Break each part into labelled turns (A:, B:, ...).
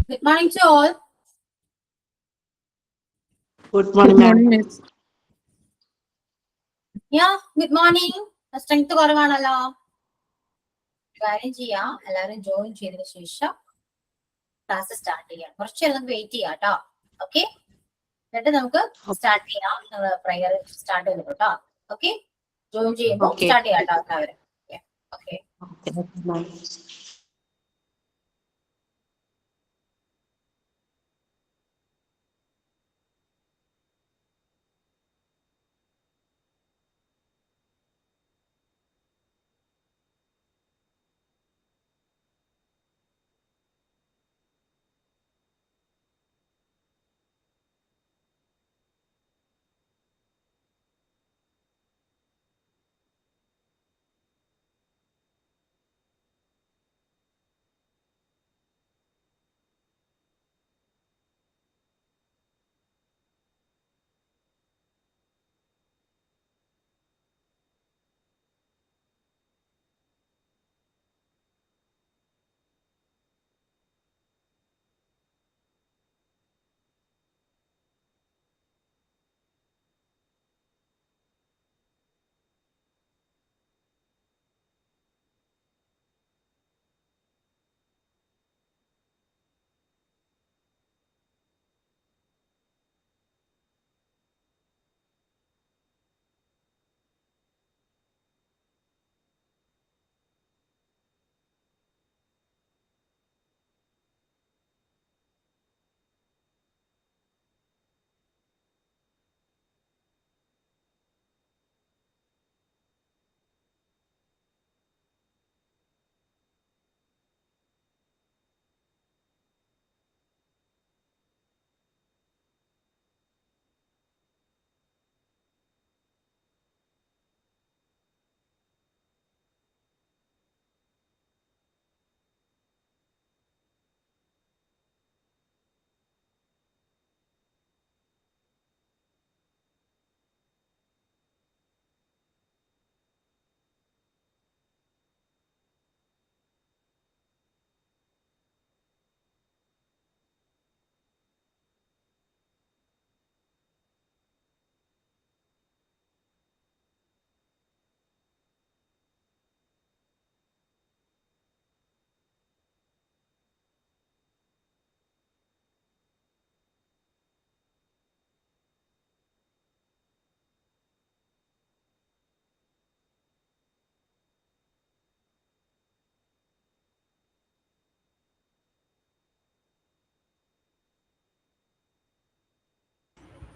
A: Good morning to all.
B: Good morning, ma'am.
C: Miss.
A: Yeah, good morning. Strength കുറവാണല്ലോ. കാര്യം ചെയ്യാം, എല്ലാവരും ജോയിൻ ചെയ്തതിനു ശേഷം ക്ലാസ് സ്റ്റാർട്ട് ചെയ്യാം. കുറച്ച് നേരം നമുക്ക് വെയിറ്റ് ചെയ്യാം കേട്ടോ. ഓക്കെ, എന്നിട്ട് നമുക്ക് സ്റ്റാർട്ട് ചെയ്യാം. പ്രയർ സ്റ്റാർട്ട് ചെയ്തു കേട്ടോ. ഓക്കെ, ജോയിൻ ചെയ്യുമ്പോൾ
B: Okay.
A: സ്റ്റാർട്ട് ചെയ്യാം കേട്ടോ എല്ലാവരും. Okay.
B: Okay, ma'am.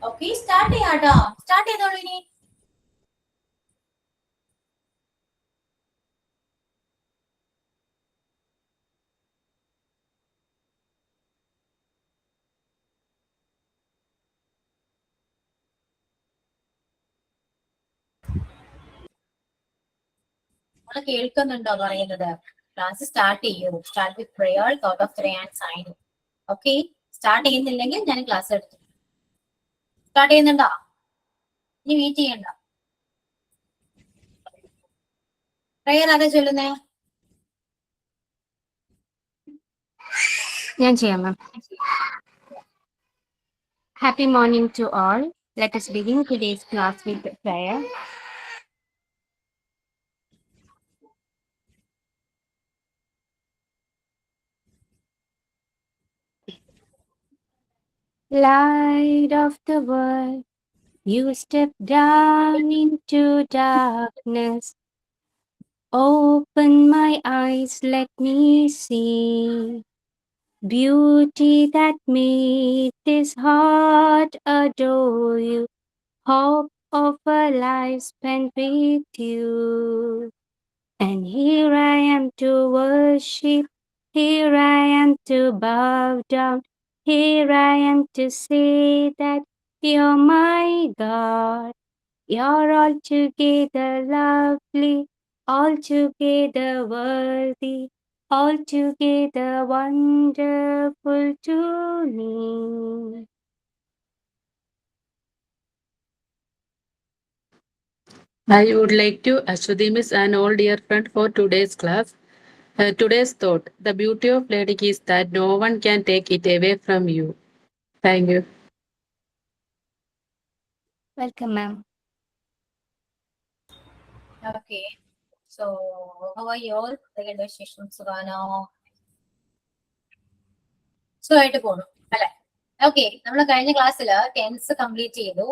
A: Okay, start ചെയ്യാം കേട്ടോ. സ്റ്റാർട്ട് ചെയ്തോളൂ ഇനി. നിങ്ങൾ കേൾക്കുന്നുണ്ടോ പറയുന്നത്? ക്ലാസ് സ്റ്റാർട്ട് ചെയ്യൂ. Start with prayer, thought of three and sign. Okay, start ചെയ്യുന്നില്ലെങ്കിൽ ഞാൻ ക്ലാസ് എടുത്തു. സ്റ്റാർട്ട് ചെയ്യുന്നുണ്ടോ? ഇനി വെയിറ്റ് ചെയ്യണ്ട. പ്രയർ ആരാ ചൊല്ലുന്നേ?
C: ഞാൻ ചെയ്യാം മാം. Happy morning to all. Let us begin today's class with prayer. Light of the world, you step down into darkness. Open my eyes, let me see beauty that made this heart adore you. Hope of a life spent with you. And here I am to worship, here I am to bow down, here I am to say that you're my God. You're altogether lovely, altogether worthy, altogether wonderful to me.
D: I would like to Ashwati Miss, an old dear friend for today's class.
B: Today's thought: the beauty of learning is that no one can take it away from you. Thank you.
C: Welcome, ma'am.
A: Okay. So, how are you all? എന്തൊക്കെയുണ്ട് വിശേഷം? സുഖാണോ? സുഖമായിട്ട് പോണു അല്ലെ? Okay, നമ്മൾ കഴിഞ്ഞ ക്ലാസ്സിൽ tense complete ചെയ്തു.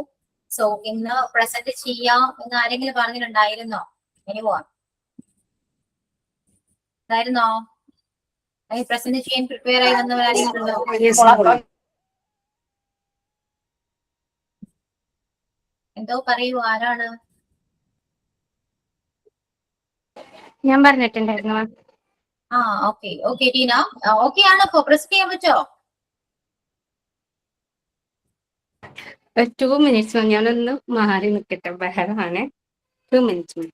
A: സോ ഇന്ന് പ്രസന്റ് ചെയ്യാം എന്ന് ആരെങ്കിലും പറഞ്ഞിട്ടുണ്ടായിരുന്നോ? ഇനി പോവാം. ഉണ്ടായിരുന്നോ? പ്രസന്റ് ചെയ്യാൻ പ്രിപ്പയർ ആയി വന്നവരാരെങ്കിലും ഉണ്ടോ? എന്തോ പറയൂ, ആരാണ്?
C: ഞാൻ പറഞ്ഞിട്ടുണ്ടായിരുന്നു മാം.
A: ആ ഓക്കെ ഓക്കെ ടീന, ഓക്കെ ആണോ? ഇപ്പൊ പ്രസന്റ് ചെയ്യാൻ പറ്റോ?
C: ഒരു 2 minutes മാം, ഞാനൊന്ന് മാറി നിൽക്കട്ടെ, ബഹളമാണ്. 2 minutes മാം.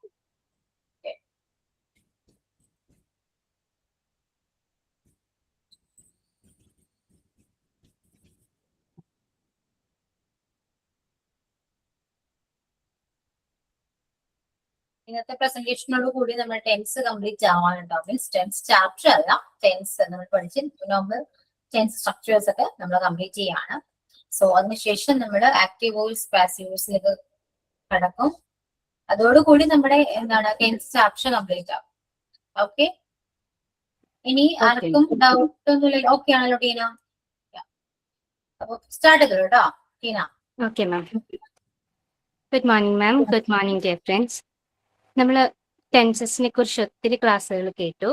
A: ഇന്നത്തെ പ്രസന്റേഷനോട് കൂടി നമ്മൾ ടെൻസ് കംപ്ലീറ്റ് ആവാനുണ്ടോ? മീൻസ് ടെൻസ് ചാപ്റ്റർ അല്ല, ടെൻസ് നമ്മൾ പഠിച്ച് നോർമൽ ടെൻസ് സ്ട്രക്ചേഴ്സ് ഒക്കെ നമ്മൾ കംപ്ലീറ്റ് ചെയ്യാണ്. സോ അതിനുശേഷം നമ്മൾ ആക്റ്റീവ് വോയിസ് പാസീവ് വോയിസിലേക്ക് കടക്കും. അതോടുകൂടി നമ്മുടെ എന്താണ് ടെൻസ് ചാപ്റ്റർ കംപ്ലീറ്റ് ആവും. ഓക്കെ, ഇനി ആർക്കും ഡൗട്ട് ഒന്നുമില്ല? ഓക്കെ ആണല്ലോ ടീന? അപ്പൊ സ്റ്റാർട്ട് ചെയ്തോളൂ കേട്ടോ Teena.
C: Okay ma'am. Good morning ma'am. Good morning dear friends. നമ്മൾ ടെൻസസിനെ കുറിച്ച് ഒത്തിരി ക്ലാസ്സുകൾ കേട്ടു.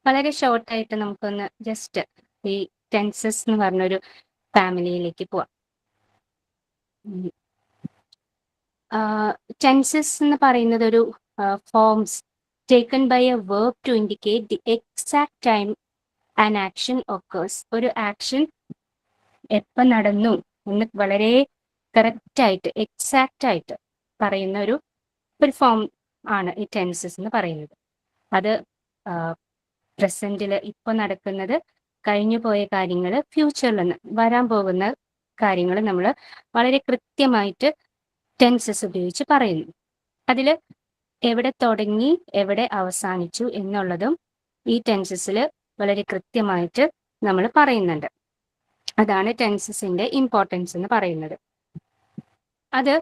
C: വളരെ ഷോർട്ടായിട്ട് നമുക്കൊന്ന് ജസ്റ്റ് ഈ ടെൻസസ് എന്ന് പറഞ്ഞൊരു ഫാമിലിയിലേക്ക് പോവാം. ടെൻസസ് എന്ന് പറയുന്നത് ഒരു forms taken by a verb to indicate the exact time an action occurs. ഒരു ആക്ഷൻ എപ്പോൾ നടന്നു എന്ന് വളരെ കറക്റ്റായിട്ട് എക്സാക്റ്റ് ആയിട്ട് പറയുന്ന ഒരു ഫോം ആണ് ഈ ടെൻസസ് എന്ന് പറയുന്നത്. അത് പ്രസന്റിൽ ഇപ്പോൾ നടക്കുന്നത്, കഴിഞ്ഞു പോയ കാര്യങ്ങൾ, ഫ്യൂച്ചറിൽ വരാൻ പോകുന്ന കാര്യങ്ങൾ നമ്മൾ വളരെ കൃത്യമായിട്ട് ടെൻസസ് ഉപയോഗിച്ച് പറയുന്നു. അതിൽ എവിടെ തുടങ്ങി എവിടെ അവസാനിച്ചു എന്നുള്ളതും ഈ ടെൻസസിൽ വളരെ കൃത്യമായിട്ട് നമ്മൾ പറയുന്നുണ്ട്. അതാണ് ടെൻസസിന്റെ ഇമ്പോർട്ടൻസ് എന്ന് പറയുന്നത്. അത്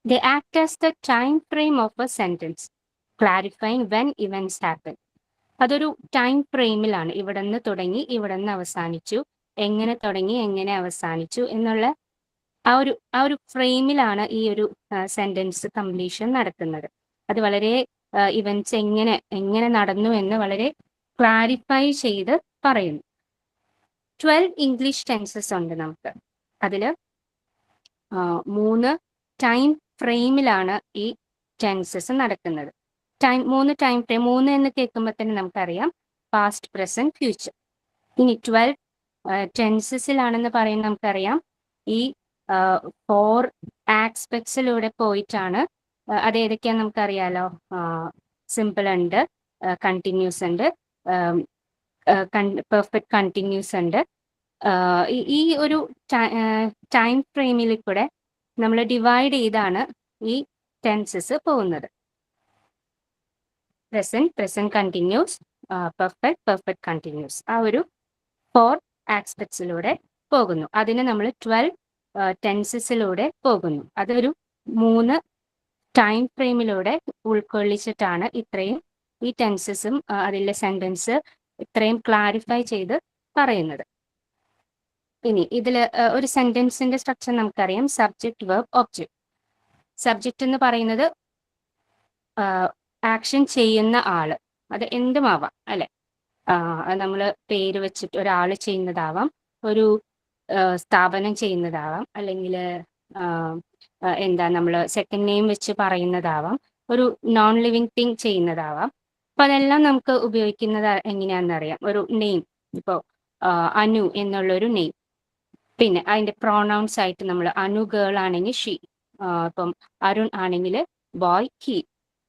C: they act as the time frame of a sentence, clarifying when events happen. അതൊരു ടൈം ഫ്രെയിമിലാണ്, ഇവിടെ നിന്ന് തുടങ്ങി ഇവിടെ നിന്ന് അവസാനിച്ചു, എങ്ങനെ തുടങ്ങി എങ്ങനെ അവസാനിച്ചു എന്നുള്ള ആ ഒരു ഫ്രെയിമിലാണ് ഈ ഒരു സെന്റൻസ് കംപ്ലീഷൻ നടക്കുന്നത്. അത് വളരെ ഇവന്റ്സ് എങ്ങനെ നടന്നു എന്ന് വളരെ ക്ലാരിഫൈ ചെയ്ത് പറയുന്നു. 12 ഇംഗ്ലീഷ് ടെൻസസ് ഉണ്ട് നമുക്ക്. അതിൽ 3 ടൈം ഫ്രെയിമിലാണ് ഈ ടെൻസസ് നടക്കുന്നത്. 3 ടൈം ഫ്രെയിം. 3 എന്ന് കേൾക്കുമ്പോൾ തന്നെ നമുക്കറിയാം പാസ്റ്റ്, പ്രസന്റ്, ഫ്യൂച്ചർ. ഇനി 12 ടെൻസസിലാണെന്ന് പറയുന്നത് നമുക്കറിയാം ഈ 4 ആസ്പെക്ട്സിലൂടെ പോയിട്ടാണ്. അത് ഏതൊക്കെയാണെന്ന് നമുക്കറിയാലോ. സിമ്പിൾ ഉണ്ട്, കണ്ടിന്യൂസ് ഉണ്ട്, പെർഫെക്റ്റ് കണ്ടിന്യൂസ് ഉണ്ട്. ഈ ഒരു ടൈം ഫ്രെയിമിൽ കൂടെ നമ്മൾ ഡിവൈഡ് ചെയ്താണ് ഈ ടെൻസസ് പോകുന്നത്. പ്രസന്റ് കണ്ടിന്യൂസ്, പെർഫെക്റ്റ് കണ്ടിന്യൂസ്, ആ ഒരു 4 ആസ്പെക്ട്സിലൂടെ പോകുന്നു. അതിന് നമ്മൾ 12 ടെൻസസിലൂടെ പോകുന്നു. അതൊരു 3 ടൈം ഫ്രെയിമിലൂടെ ഉൾക്കൊള്ളിച്ചിട്ടാണ് ഇത്രയും ഈ ടെൻസസും അതിലെ സെന്റൻസ് ഇത്രയും ക്ലാരിഫൈ ചെയ്ത് പറയുന്നത്. ഇനി ഇതിൽ ഒരു സെന്റൻസിന്റെ സ്ട്രക്ചർ നമുക്കറിയാം. Subject, verb, object. സബ്ജക്റ്റ് എന്ന് പറയുന്നത് ആക്ഷൻ ചെയ്യുന്ന ആള്, അത് എന്തുമാവാം അല്ലെ. നമ്മൾ പേര് വെച്ചിട്ട് ഒരാൾ ചെയ്യുന്നതാവാം, ഒരു സ്ഥാപനം ചെയ്യുന്നതാവാം, അല്ലെങ്കിൽ നമ്മൾ സെക്കൻഡ് നെയിം വെച്ച് പറയുന്നതാവാം, ഒരു നോൺ ലിവിങ് തിങ് ചെയ്യുന്നതാവാം. അപ്പൊ അതെല്ലാം നമുക്ക് ഉപയോഗിക്കുന്നത് എങ്ങനെയാണെന്ന് അറിയാം. ഒരു നെയിം, ഇപ്പോൾ അനു എന്നുള്ളൊരു നെയിം. പിന്നെ അതിന്റെ പ്രോണൗൺസ് ആയിട്ട് നമ്മൾ അനു ഗേൾ ആണെങ്കിൽ ഷീ, ഇപ്പം അരുൺ ആണെങ്കിൽ boy,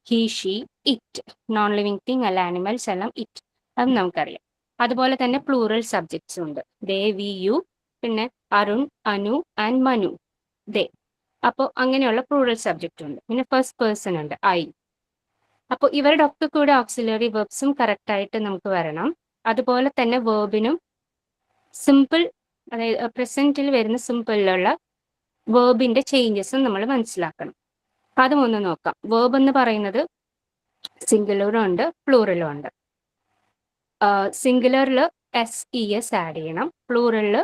C: he she, it. Non living thing അല്ല, ആനിമൽസ് എല്ലാം ഇറ്റ്, അത് നമുക്കറിയാം. അതുപോലെ തന്നെ പ്ലൂറൽ സബ്ജക്ട്സ് ഉണ്ട്. ദേ, വി, യു, പിന്നെ അരുൺ, അനു ആൻഡ് മനു, ദേ. അപ്പോൾ അങ്ങനെയുള്ള പ്ലൂറൽ സബ്ജക്റ്റ് ഉണ്ട്. പിന്നെ ഫസ്റ്റ് പേഴ്സൺ ഉണ്ട്, ഐ. അപ്പോൾ ഇവരുടെ ഒക്കെ കൂടെ ഓക്സിലറി വെർബ്സും കറക്റ്റ് ആയിട്ട് നമുക്ക് വരണം. അതുപോലെ തന്നെ വേർബിനും സിമ്പിൾ, അതായത് പ്രസന്റിൽ വരുന്ന സിമ്പിളിലുള്ള വേർബിന്റെ ചേഞ്ചസും നമ്മൾ മനസ്സിലാക്കണം. അതും ഒന്ന് നോക്കാം. വേർബ് എന്ന് പറയുന്നത് സിംഗുലറും ഉണ്ട് പ്ലൂറലും ഉണ്ട്. സിംഗുലറിൽ SES ആഡ് ചെയ്യണം. പ്ലൂറലിൽ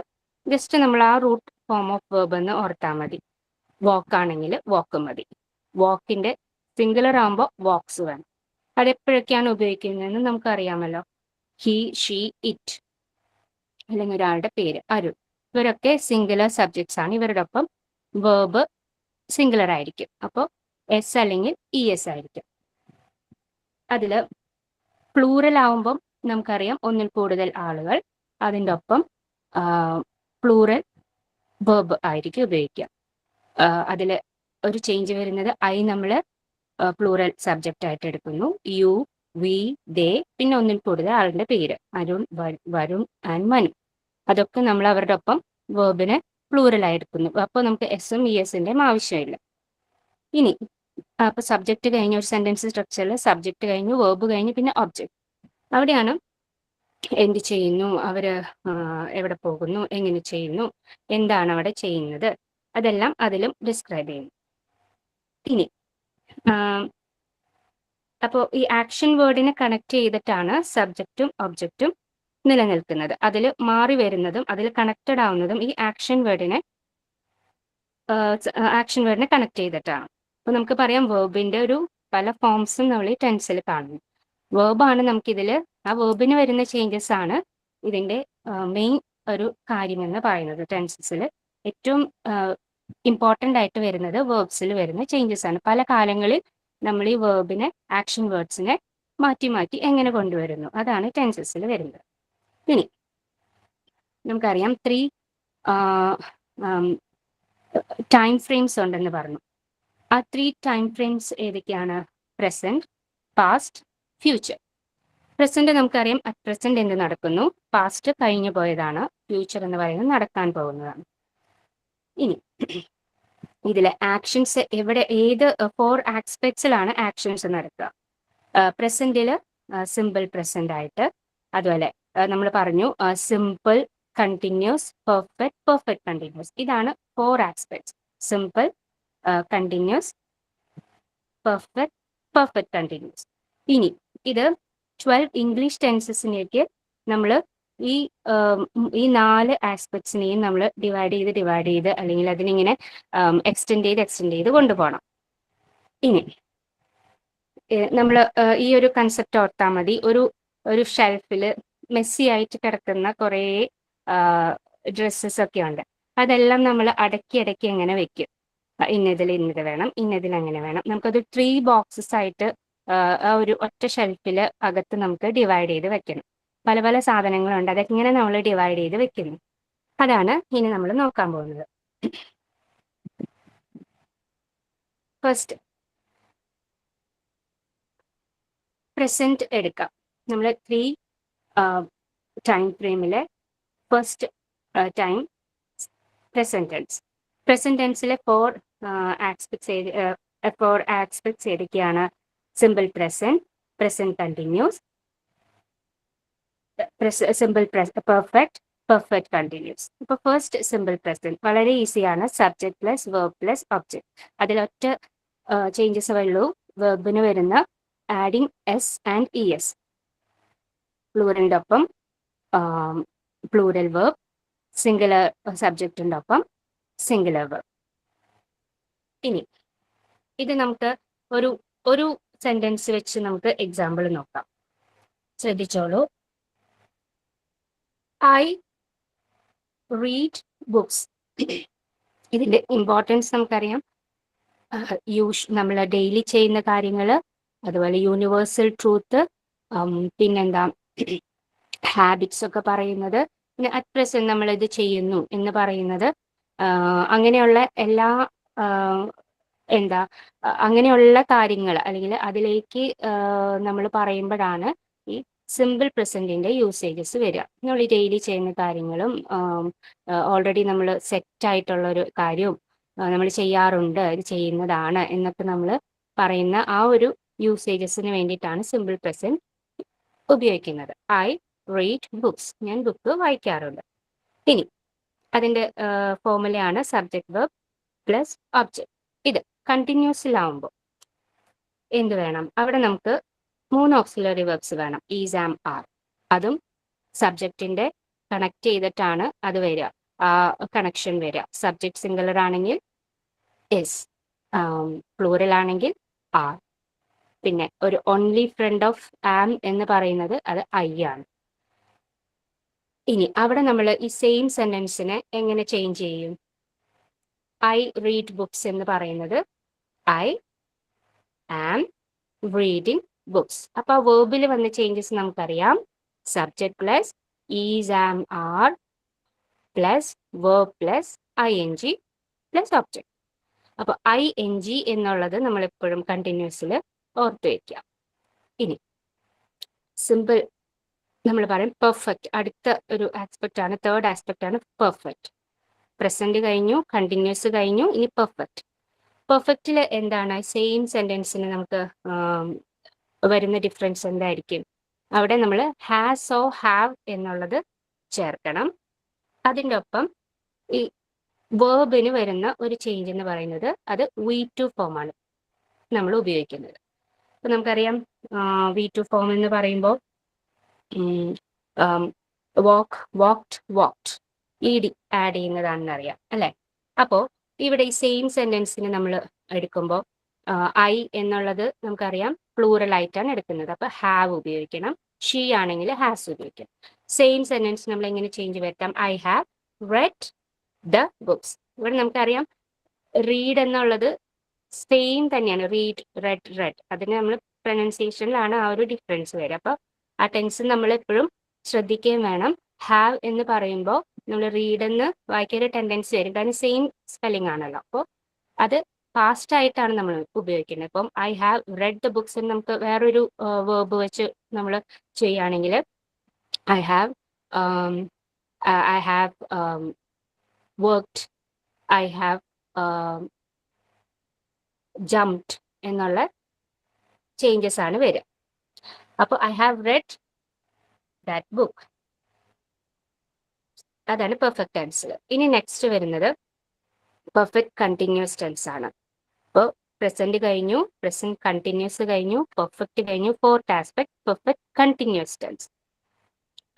C: ജസ്റ്റ് നമ്മൾ ആ റൂട്ട് ഫോം ഓഫ് വേർബ് എന്ന് ഓർത്താൽ മതി. വാക്ക് ആണെങ്കിൽ വാക്ക് മതി. വാക്കിന്റെ സിംഗുലർ ആകുമ്പോൾ വാക്സ് വേണം. അതെപ്പോഴൊക്കെയാണ് ഉപയോഗിക്കുന്നതെന്ന് നമുക്കറിയാമല്ലോ. ഹി, ഷീ, ഇറ്റ്, അല്ലെങ്കിൽ ഒരാളുടെ പേര് അരുൺ, ഇവരൊക്കെ സിംഗുലർ സബ്ജക്ട്സ് ആണ്. ഇവരുടെ ഒപ്പം വേർബ് സിംഗുലർ ആയിരിക്കും. അപ്പോൾ S അല്ലെങ്കിൽ ES ആയിരിക്കും. അതിൽ പ്ലൂറൽ ആവുമ്പം നമുക്കറിയാം ഒന്നിൽ കൂടുതൽ ആളുകൾ, അതിൻ്റെ ഒപ്പം പ്ലൂറൽ വേർബ് ആയിരിക്കും ഉപയോഗിക്കുക. അതിൽ ഒരു ചേഞ്ച് വരുന്നത് നമ്മൾ പ്ലൂറൽ സബ്ജക്റ്റ് ആയിട്ട് എടുക്കുന്നു. യു, വി, ദേ, പിന്നെ ഒന്നിൽ കൂടുതൽ ആളുടെ പേര് അരുൺ, വരുൺ ആൻഡ് മനു. അതൊക്കെ നമ്മൾ അവരുടെ ഒപ്പം വേർബിനെ പ്ലൂറലായി എടുക്കുന്നു. അപ്പോൾ നമുക്ക് എസും ESന്റെയും ആവശ്യമില്ല. ഇനി അപ്പൊ സബ്ജക്റ്റ് കഴിഞ്ഞ ഒരു സെന്റൻസ് സ്ട്രക്ചറിൽ സബ്ജക്റ്റ് കഴിഞ്ഞു, വേർബ് കഴിഞ്ഞു, പിന്നെ ഒബ്ജക്റ്റ്. അവിടെയാണ് എന്ത് ചെയ്യുന്നു, അവര് എവിടെ പോകുന്നു, എങ്ങനെ ചെയ്യുന്നു, എന്താണ് അവിടെ ചെയ്യുന്നത്, അതെല്ലാം അതിലും ഡിസ്ക്രൈബ് ചെയ്യുന്നു. ഇനി അപ്പോൾ ഈ ആക്ഷൻ വേർഡിനെ കണക്ട് ചെയ്തിട്ടാണ് സബ്ജക്റ്റും ഒബ്ജക്റ്റും നിലനിൽക്കുന്നത്. അതിൽ മാറി വരുന്നതും അതിൽ കണക്റ്റഡ് ആവുന്നതും ഈ ആക്ഷൻ വേർഡിനെ കണക്ട് ചെയ്തിട്ടാണ്. അപ്പൊ നമുക്ക് പറയാം വേർബിന്റെ ഒരു പല ഫോംസും നമ്മൾ ഈ ടെൻസിൽ കാണുന്നു. വേർബാണ് നമുക്കിതിൽ, ആ വേർബിന് വരുന്ന ചേഞ്ചസ് ആണ് ഇതിന്റെ മെയിൻ ഒരു കാര്യമെന്ന് പറയുന്നത്. ടെൻസസിൽ ഏറ്റവും ഇമ്പോർട്ടൻ്റ് ആയിട്ട് വരുന്നത് വേർബ്സിൽ വരുന്ന ചേഞ്ചസ് ആണ്. പല കാലങ്ങളിൽ നമ്മൾ ഈ വേർബിനെ, ആക്ഷൻ വേർഡ്സിനെ മാറ്റി മാറ്റി എങ്ങനെ കൊണ്ടുവരുന്നു, അതാണ് ടെൻസസിൽ വരുന്നത്. ഇനി നമുക്കറിയാം 3 ടൈം ഫ്രെയിംസ് ഉണ്ടെന്ന് പറഞ്ഞു. ആ 3 ടൈം ഫ്രെയിംസ് ഏതൊക്കെയാണ്? Present, past, future. പ്രസന്റ് നമുക്കറിയാം അറ്റ് പ്രസന്റ് എന്ത് നടക്കുന്നു, പാസ്റ്റ് കഴിഞ്ഞു പോയതാണ്, ഫ്യൂച്ചർ എന്ന് പറയുന്നത് നടക്കാൻ പോകുന്നതാണ്. ഇനി ഇതിലെ ആക്ഷൻസ് ഏത് 4 ആസ്പെക്ട്സിലാണ് ആക്ഷൻസ് നടക്കുക? പ്രസന്റിൽ സിമ്പിൾ പ്രസന്റ് ആയിട്ട്, അതുപോലെ നമ്മൾ പറഞ്ഞു സിമ്പിൾ, കണ്ടിന്യൂസ്, പെർഫെക്റ്റ് കണ്ടിന്യൂസ്. ഇതാണ് 4 aspects. Simple, continuous, perfect continuous. ഇനി ഇത് 12 ഇംഗ്ലീഷ് ടെൻസസിലേക്ക് നമ്മൾ ഈ 4 ആസ്പെക്ട്സിനെയും നമ്മൾ ഡിവൈഡ് ചെയ്ത് അല്ലെങ്കിൽ അതിനിങ്ങനെ എക്സ്റ്റെൻഡ് ചെയ്ത് കൊണ്ടുപോകണം. ഇനി നമ്മൾ ഈ ഒരു കൺസെപ്റ്റ് ഓർത്താൽ മതി. ഒരു ഷെൽഫിൽ മെസ്സി ആയിട്ട് കിടക്കുന്ന കുറേ ഡ്രസ്സസ് ഒക്കെ ഉണ്ട്. അതെല്ലാം നമ്മൾ അടക്കി എങ്ങനെ വെക്കും? ഇന്നത് വേണം, ഇന്നതിൽ അങ്ങനെ വേണം. നമുക്കത് 3 ബോക്സസ് ആയിട്ട് ആ ഒരു ഒറ്റ ഷെൽഫിൽ അകത്ത് നമുക്ക് ഡിവൈഡ് ചെയ്ത് വെക്കണം. പല പല സാധനങ്ങളുണ്ട്, അതൊക്കെ ഇങ്ങനെ നമ്മൾ ഡിവൈഡ് ചെയ്ത് വെക്കുന്നു. അതാണ് ഇനി നമ്മൾ നോക്കാൻ പോകുന്നത്. ഫസ്റ്റ് പ്രസന്റ് എടുക്കാം. നമ്മൾ 3 ടൈം ഫ്രെയിമിലെ first time present tense. Present ടെൻസിലെ 4 ആസ്പെക്ട്സ് ഏതൊക്കെയാണ്? Simple present, present continuous, simple perfect continuous. ഇപ്പോൾ ഫസ്റ്റ് സിമ്പിൾ പ്രസന്റ് വളരെ ഈസിയാണ്. Subject plus verb plus object. അതിലൊറ്റ ചേഞ്ചസ് ഉള്ളൂ. വേർബിന് വരുന്ന ആഡിങ് S ആൻഡ് ES. പ്ലൂറലിൻ്റെ ഒപ്പം പ്ലൂറൽ വേർബ്, സിംഗുലർ സബ്ജക്റ്റിൻ്റെ ഒപ്പം സിംഗുലർ വേർബ്. ഇനി ഇത് നമുക്ക് ഒരു സെന്റൻസ് വെച്ച് നമുക്ക് എക്സാമ്പിൾ നോക്കാം. ശ്രദ്ധിച്ചോളൂ. I read books. ഇതിന്റെ ഇമ്പോർട്ടൻസ് നമുക്കറിയാം. നമ്മൾ ഡെയിലി ചെയ്യുന്ന കാര്യങ്ങൾ, അതുപോലെ യൂണിവേഴ്സൽ ട്രൂത്ത്, പിന്നെന്താ ഹാബിറ്റ്സ് ഒക്കെ പറയുന്നത്, പിന്നെ അറ്റ് പ്രസന്റ് നമ്മൾ ഇത് ചെയ്യുന്നു എന്ന് പറയുന്നത്, അങ്ങനെയുള്ള എല്ലാ അങ്ങനെയുള്ള കാര്യങ്ങൾ അല്ലെങ്കിൽ അതിലേക്ക് നമ്മൾ പറയുമ്പോഴാണ് ഈ സിമ്പിൾ പ്രസന്റിന്റെ യൂസേജസ് വരിക. നമ്മൾ ഈ ഡെയിലി ചെയ്യുന്ന കാര്യങ്ങളും ഓൾറെഡി നമ്മൾ സെറ്റ് ആയിട്ടുള്ള ഒരു കാര്യവും നമ്മൾ ചെയ്യാറുണ്ട്, ഇത് ചെയ്യുന്നതാണ് എന്നൊക്കെ നമ്മൾ പറയുന്ന ആ ഒരു യൂസേജസിന് വേണ്ടിയിട്ടാണ് സിമ്പിൾ പ്രസന്റ് ഉപയോഗിക്കുന്നത്. ഐ റീഡ് ബുക്സ്, ഞാൻ ബുക്ക് വായിക്കാറുണ്ട്. ഇനി അതിന്റെ ഫോർമുലയാണ് സബ്ജക്ട് വെർബ് പ്ലസ് ഒബ്ജക്റ്റ്. ഇത് കണ്ടിന്യൂസിലാവുമ്പോൾ എന്ത് വേണം? അവിടെ നമുക്ക് 3 ഓക്സിലറി വെർബ്സ് വേണം, ഈസ്, ആം, ആർ. അതും സബ്ജക്റ്റിന്റെ കണക്ട് ചെയ്തിട്ടാണ് അത് വരിക, ആ കണക്ഷൻ വരിക. സബ്ജക്ട് സിംഗുലർ ആണെങ്കിൽ എസ്, പ്ലൂറൽ ആണെങ്കിൽ ആർ. പിന്നെ ഒരു ഓൺലി ഫ്രണ്ട് ഓഫ് ആം എന്ന് പറയുന്നത് അത് ഐ ആണ്. ഇനി അവിടെ നമ്മൾ ഈ സെയിം സെന്റൻസിനെ എങ്ങനെ ചേഞ്ച് ചെയ്യും? ഐ റീഡ് ബുക്സ് എന്ന് പറയുന്നത് ഐ ആം റീഡിങ് ബുക്സ്. അപ്പൊ ആ വേർബിൽ വന്ന ചേഞ്ചസ് നമുക്കറിയാം. Subject plus is, am, are plus verb plus ing plus object. അപ്പൊ ing എന്നുള്ളത് നമ്മൾ എപ്പോഴും കണ്ടിന്യൂസിൽ ഓർത്ത് വയ്ക്കുക. ഇനി സിമ്പിൾ നമ്മൾ പറയും പെർഫെക്റ്റ്. അടുത്ത ഒരു ആസ്പെക്ട് ആണ്, തേർഡ് ആസ്പെക്ട് ആണ് പെർഫെക്റ്റ്. പ്രസന്റ് കഴിഞ്ഞു, കണ്ടിന്യൂസ് കഴിഞ്ഞു, ഇനി പെർഫെക്റ്റ്. പെർഫെക്റ്റിൽ എന്താണ്? സെയിം സെന്റൻസിന് നമുക്ക് വരുന്ന ഡിഫറൻസ് എന്തായിരിക്കും? അവിടെ നമ്മൾ ഹാസ് ഓ ഹാവ് എന്നുള്ളത് ചേർക്കണം. അതിൻ്റെ ഒപ്പം ഈ വേർബിന് വരുന്ന ഒരു ചേഞ്ച് എന്ന് പറയുന്നത് അത് V2 ഫോം ആണ് നമ്മൾ ഉപയോഗിക്കുന്നത്. അപ്പൊ നമുക്കറിയാം V2 ഫോം എന്ന് പറയുമ്പോൾ വാക്ക്, വാക്ട്, വാക്ട്, ED ആഡ് ചെയ്യുന്നതാണെന്ന് അറിയാം അല്ലെ? അപ്പോൾ ഇവിടെ ഈ സെയിം സെന്റൻസിന് നമ്മൾ എടുക്കുമ്പോൾ ഐ എന്നുള്ളത് നമുക്കറിയാം പ്ലൂറൽ ആയിട്ടാണ് എടുക്കുന്നത്. അപ്പൊ ഹാവ് ഉപയോഗിക്കണം. ഷീ ആണെങ്കിൽ ഹാസ് ഉപയോഗിക്കണം. സെയിം സെന്റൻസ് നമ്മൾ എങ്ങനെ ചേഞ്ച് വരുത്താം? I have read the books. ഇവിടെ നമുക്കറിയാം റീഡ് എന്നുള്ളത് സെയിം തന്നെയാണ്, റീഡ്, റെഡ്, റെഡ്. അതിന് നമ്മൾ പ്രൊനൗൺസിയേഷനിലാണ് ആ ഒരു ഡിഫറൻസ് വരിക. അപ്പൊ ആ ടെൻസ് നമ്മൾ എപ്പോഴും ശ്രദ്ധിക്കുകയും വേണം. ഹാവ് എന്ന് പറയുമ്പോൾ നമ്മൾ റീഡ് എന്ന് വായിക്കാൻ ഒരു ടെൻഡൻസി വരും, കാരണം സെയിം സ്പെല്ലിംഗ് ആണല്ലോ. അപ്പോൾ അത് ഫാസ്റ്റ് ആയിട്ടാണ് നമ്മൾ ഉപയോഗിക്കുന്നത്. ഇപ്പം I have read the books എന്ന് നമുക്ക് വേറൊരു വേർബ് വെച്ച് നമ്മൾ ചെയ്യുകയാണെങ്കിൽ I have worked, I have jumped എന്നുള്ള ചേഞ്ചസ് ആണ് വരിക. അപ്പോൾ I have read that book, അതാണ് പെർഫെക്റ്റ് ടെൻസിൽ. ഇനി നെക്സ്റ്റ് വരുന്നത് പെർഫെക്റ്റ് കണ്ടിന്യൂസ് ടെൻസ് ആണ്. അപ്പോൾ പ്രസന്റ് കഴിഞ്ഞു, പ്രസന്റ് കണ്ടിന്യൂസ് കഴിഞ്ഞു, പെർഫെക്റ്റ് കഴിഞ്ഞു. Fourth aspect perfect continuous tense.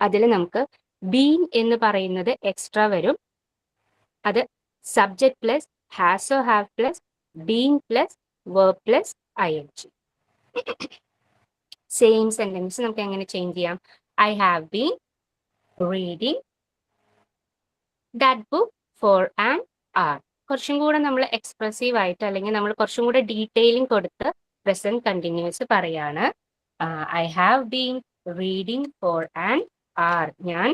C: അതിൽ നമുക്ക് ബീൻ എന്ന് പറയുന്നത് എക്സ്ട്രാ വരും. അത് subject plus has or have plus been plus verb plus ing. Same sentence നമുക്ക് എങ്ങനെ ചേഞ്ച് ചെയ്യാം? I have been reading that book for an hour. കുറച്ചും കൂടെ നമ്മൾ എക്സ്പ്രസീവ് ആയിട്ട് അല്ലെങ്കിൽ നമ്മൾ കുറച്ചും കൂടെ ഡീറ്റെയിലിംഗ് കൊടുത്ത് പ്രസന്റ് കണ്ടിന്യൂസ് പറയാണ്. I have been reading four an hour. ഞാൻ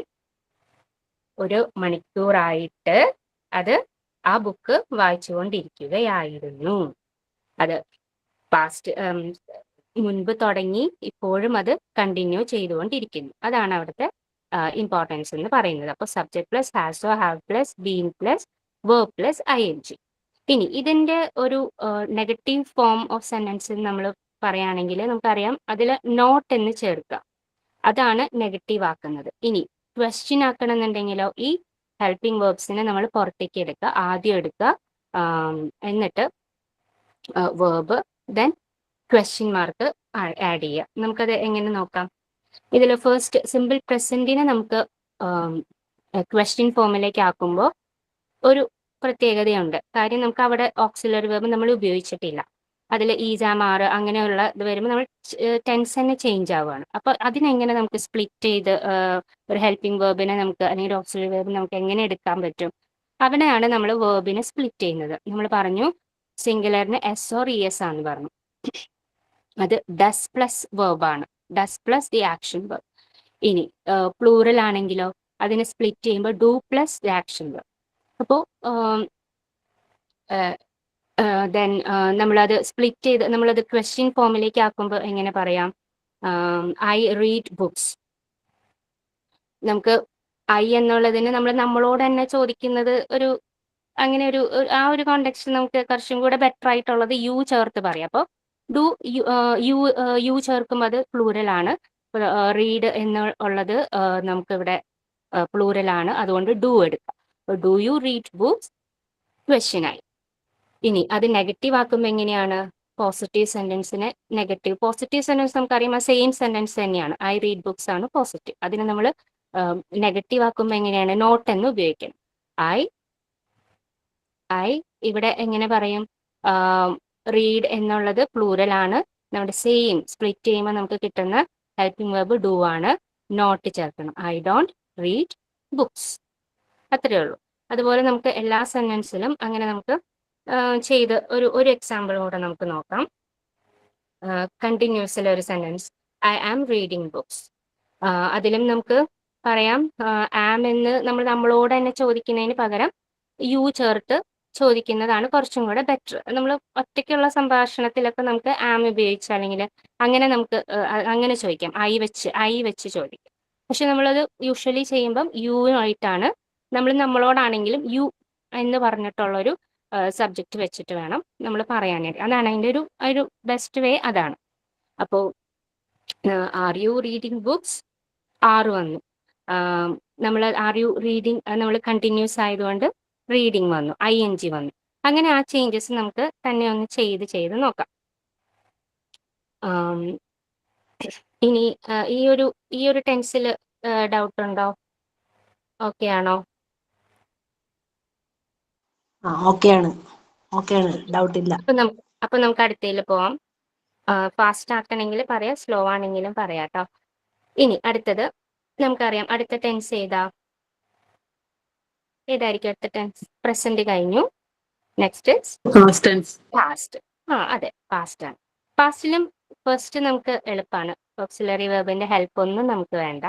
C: 1 മണിക്കൂറായിട്ട് അത് ആ ബുക്ക് വായിച്ചുകൊണ്ടിരിക്കുകയായിരുന്നു. അത് പാസ്റ്റ് മുൻപ് തുടങ്ങി ഇപ്പോഴും അത് കണ്ടിന്യൂ ചെയ്തുകൊണ്ടിരിക്കുന്നു. അതാണ് അവിടുത്തെ ഇമ്പോർട്ടൻസ് എന്ന് പറയുന്നത്. അപ്പോൾ subject plus has or have plus been plus verb plus ing. ഇനി ഇതിന്റെ ഒരു നെഗറ്റീവ് ഫോം ഓഫ് സെന്റൻസ് നമ്മൾ പറയുകയാണെങ്കിൽ നമുക്കറിയാം അതിൽ നോട്ട് എന്ന് ചേർക്കുക, അതാണ് നെഗറ്റീവ് ആക്കുന്നത്. ഇനി ക്വസ്റ്റ്യൻ ആക്കണമെന്നുണ്ടെങ്കിലോ ഈ ഹെൽപ്പിംഗ് വേർബ്സിനെ നമ്മൾ പുറത്തേക്ക് എടുക്കുക, ആദ്യം എടുക്കുക, എന്നിട്ട് verb then question mark add ചെയ്യുക. നമുക്കത് എങ്ങനെ നോക്കാം? ഇതിൽ ഫസ്റ്റ് സിമ്പിൾ പ്രസന്റിനെ നമുക്ക് ക്വസ്റ്റ്യൻ ഫോമിലേക്ക് ആക്കുമ്പോൾ ഒരു പ്രത്യേകതയുണ്ട്. കാര്യം നമുക്ക് അവിടെ ഓക്സിലറി വേർബ് നമ്മൾ ഉപയോഗിച്ചിട്ടില്ല. അതിൽ ഈസ്, ആം, ആർ അങ്ങനെയുള്ള ഇത് വരുമ്പോൾ നമ്മൾ ടെൻസ് തന്നെ ചേഞ്ച് ആവുകയാണ്. അപ്പോൾ അതിനെങ്ങനെ നമുക്ക് സ്പ്ലിറ്റ് ചെയ്ത് ഒരു ഹെൽപ്പിംഗ് വേർബിനെ നമുക്ക് അല്ലെങ്കിൽ ഓക്സിലറി വേർബ് നമുക്ക് എങ്ങനെ എടുക്കാൻ പറ്റും? അവിടെയാണ് നമ്മൾ വേർബിനെ സ്പ്ലിറ്റ് ചെയ്യുന്നത്. നമ്മൾ പറഞ്ഞു സിംഗുലറിന് എസ് ഓർ ഇ എസ് ആണെന്ന് പറഞ്ഞു. അത് ഡസ് പ്ലസ് വേർബാണ്, does plus the action verb. ഇനി പ്ലൂറൽ ആണെങ്കിലോ അതിനെ സ്പ്ലിറ്റ് ചെയ്യുമ്പോൾ do plus the action verb. അപ്പോൾ ദെൻ നമ്മളത് സ്പ്ലിറ്റ് ചെയ്ത് നമ്മളത് ക്വസ്റ്റ്യൻ ഫോമിലേക്ക് ആക്കുമ്പോൾ എങ്ങനെ പറയാം? I read books. നമുക്ക് ഐ എന്നുള്ളതിന് നമ്മളോട് തന്നെ ചോദിക്കുന്നത് ഒരു അങ്ങനെ ഒരു ആ ഒരു കോണ്ടെക്സ്റ്റ് നമുക്ക് കുറച്ചും കൂടെ ബെറ്റർ ആയിട്ടുള്ളത് യു ചേർത്ത് പറയാം. അപ്പോൾ ഡു യു ചേർക്കുമ്പോൾ അത് പ്ലൂറലാണ്. റീഡ് എന്നുള്ളത് നമുക്കിവിടെ പ്ലൂറലാണ്, അതുകൊണ്ട് ഡു എടുക്കാം. ഡു യു റീഡ് ബുക്സ് ക്വസ്റ്റ്യനായി. ഇനി അത് നെഗറ്റീവ് ആക്കുമ്പോൾ എങ്ങനെയാണ്? പോസിറ്റീവ് സെന്റൻസിനെ നെഗറ്റീവ്, പോസിറ്റീവ് സെന്റൻസ് നമുക്കറിയാം സെയിം സെന്റൻസ് തന്നെയാണ്. ഐ റീഡ് ബുക്സ് ആണ് പോസിറ്റീവ്. അതിനെ നമ്മൾ നെഗറ്റീവ് ആക്കുമ്പോൾ എങ്ങനെയാണ്? നോട്ട് എന്ന് ഉപയോഗിക്കണം. ഐ ഇവിടെ എങ്ങനെ പറയും? റീഡ് എന്നുള്ളത് പ്ലൂറൽ ആണ്. നമ്മുടെ സെയിം സ്പ്ലിറ്റ് ചെയ്യുമ്പോൾ നമുക്ക് കിട്ടുന്ന ഹെൽപ്പിംഗ് വെർബ് ഡു ആണ്. നോട്ട് ചേർക്കണം. I don't read books. അത്രയേ ഉള്ളൂ. അതുപോലെ നമുക്ക് എല്ലാ സെന്റൻസിലും അങ്ങനെ നമുക്ക് ചെയ്ത് ഒരു എക്സാമ്പിൾ കൂടെ നമുക്ക് നോക്കാം. കണ്ടിന്യൂസിലെ ഒരു sentence, I am reading books. അതിലും നമുക്ക് പറയാം ആം എന്ന് നമ്മളോട് തന്നെ ചോദിക്കുന്നതിന് പകരം യു ചേർത്ത് ചോദിക്കുന്നതാണ് കുറച്ചും കൂടെ ബെറ്റർ. നമ്മൾ ഒറ്റയ്ക്കുള്ള സംഭാഷണത്തിലൊക്കെ നമുക്ക് ആം ഉപയോഗിച്ച് അല്ലെങ്കിൽ അങ്ങനെ നമുക്ക് അങ്ങനെ ചോദിക്കാം. ഐ വെച്ച് ചോദിക്കാം. പക്ഷെ നമ്മളത് യൂഷ്വലി ചെയ്യുമ്പം യു ആയിട്ടാണ്. നമ്മളോടാണെങ്കിലും യു എന്ന് പറഞ്ഞിട്ടുള്ളൊരു സബ്ജക്റ്റ് വെച്ചിട്ട് വേണം നമ്മൾ പറയാനായിട്ട്. അതാണ് അതിൻ്റെ ഒരു ബെസ്റ്റ് വേ അതാണ്. അപ്പോൾ are you reading books, are വന്നു. നമ്മൾ ആർ യു റീഡിങ് നമ്മൾ കണ്ടിന്യൂസ് ആയതുകൊണ്ട് റീഡിങ് വന്നു, ING വന്നു. അങ്ങനെ ആ ചേഞ്ചസ് നമുക്ക് തന്നെ ഒന്ന് ചെയ്ത് നോക്കാം. ഇനി ഈ ഒരു ടെൻസിൽ ഡൗട്ട് ഉണ്ടോ? ഓക്കെ ആണോ?
D: ഓക്കെയാണ്, ഡൗട്ട് ഇല്ല.
C: അപ്പൊ നമുക്ക് അടുത്തതിൽ പോവാം. ഫാസ്റ്റ് ആക്കണമെങ്കിൽ പറയാം, സ്ലോ ആണെങ്കിലും പറയാം കേട്ടോ. ഇനി അടുത്തത് നമുക്കറിയാം. അടുത്ത ടെൻസ് ഏതായിരിക്കും അടുത്ത ടെൻസ്? പ്രസന്റ് കഴിഞ്ഞു. Next past. അതെ, പാസ്റ്റ് ആണ്. പാസ്റ്റിലും ഫസ്റ്റ് നമുക്ക് എളുപ്പമാണ്. ഓക്സിലറി വെർബിന്റെ ഹെൽപ്പ് ഒന്നും നമുക്ക് വേണ്ട.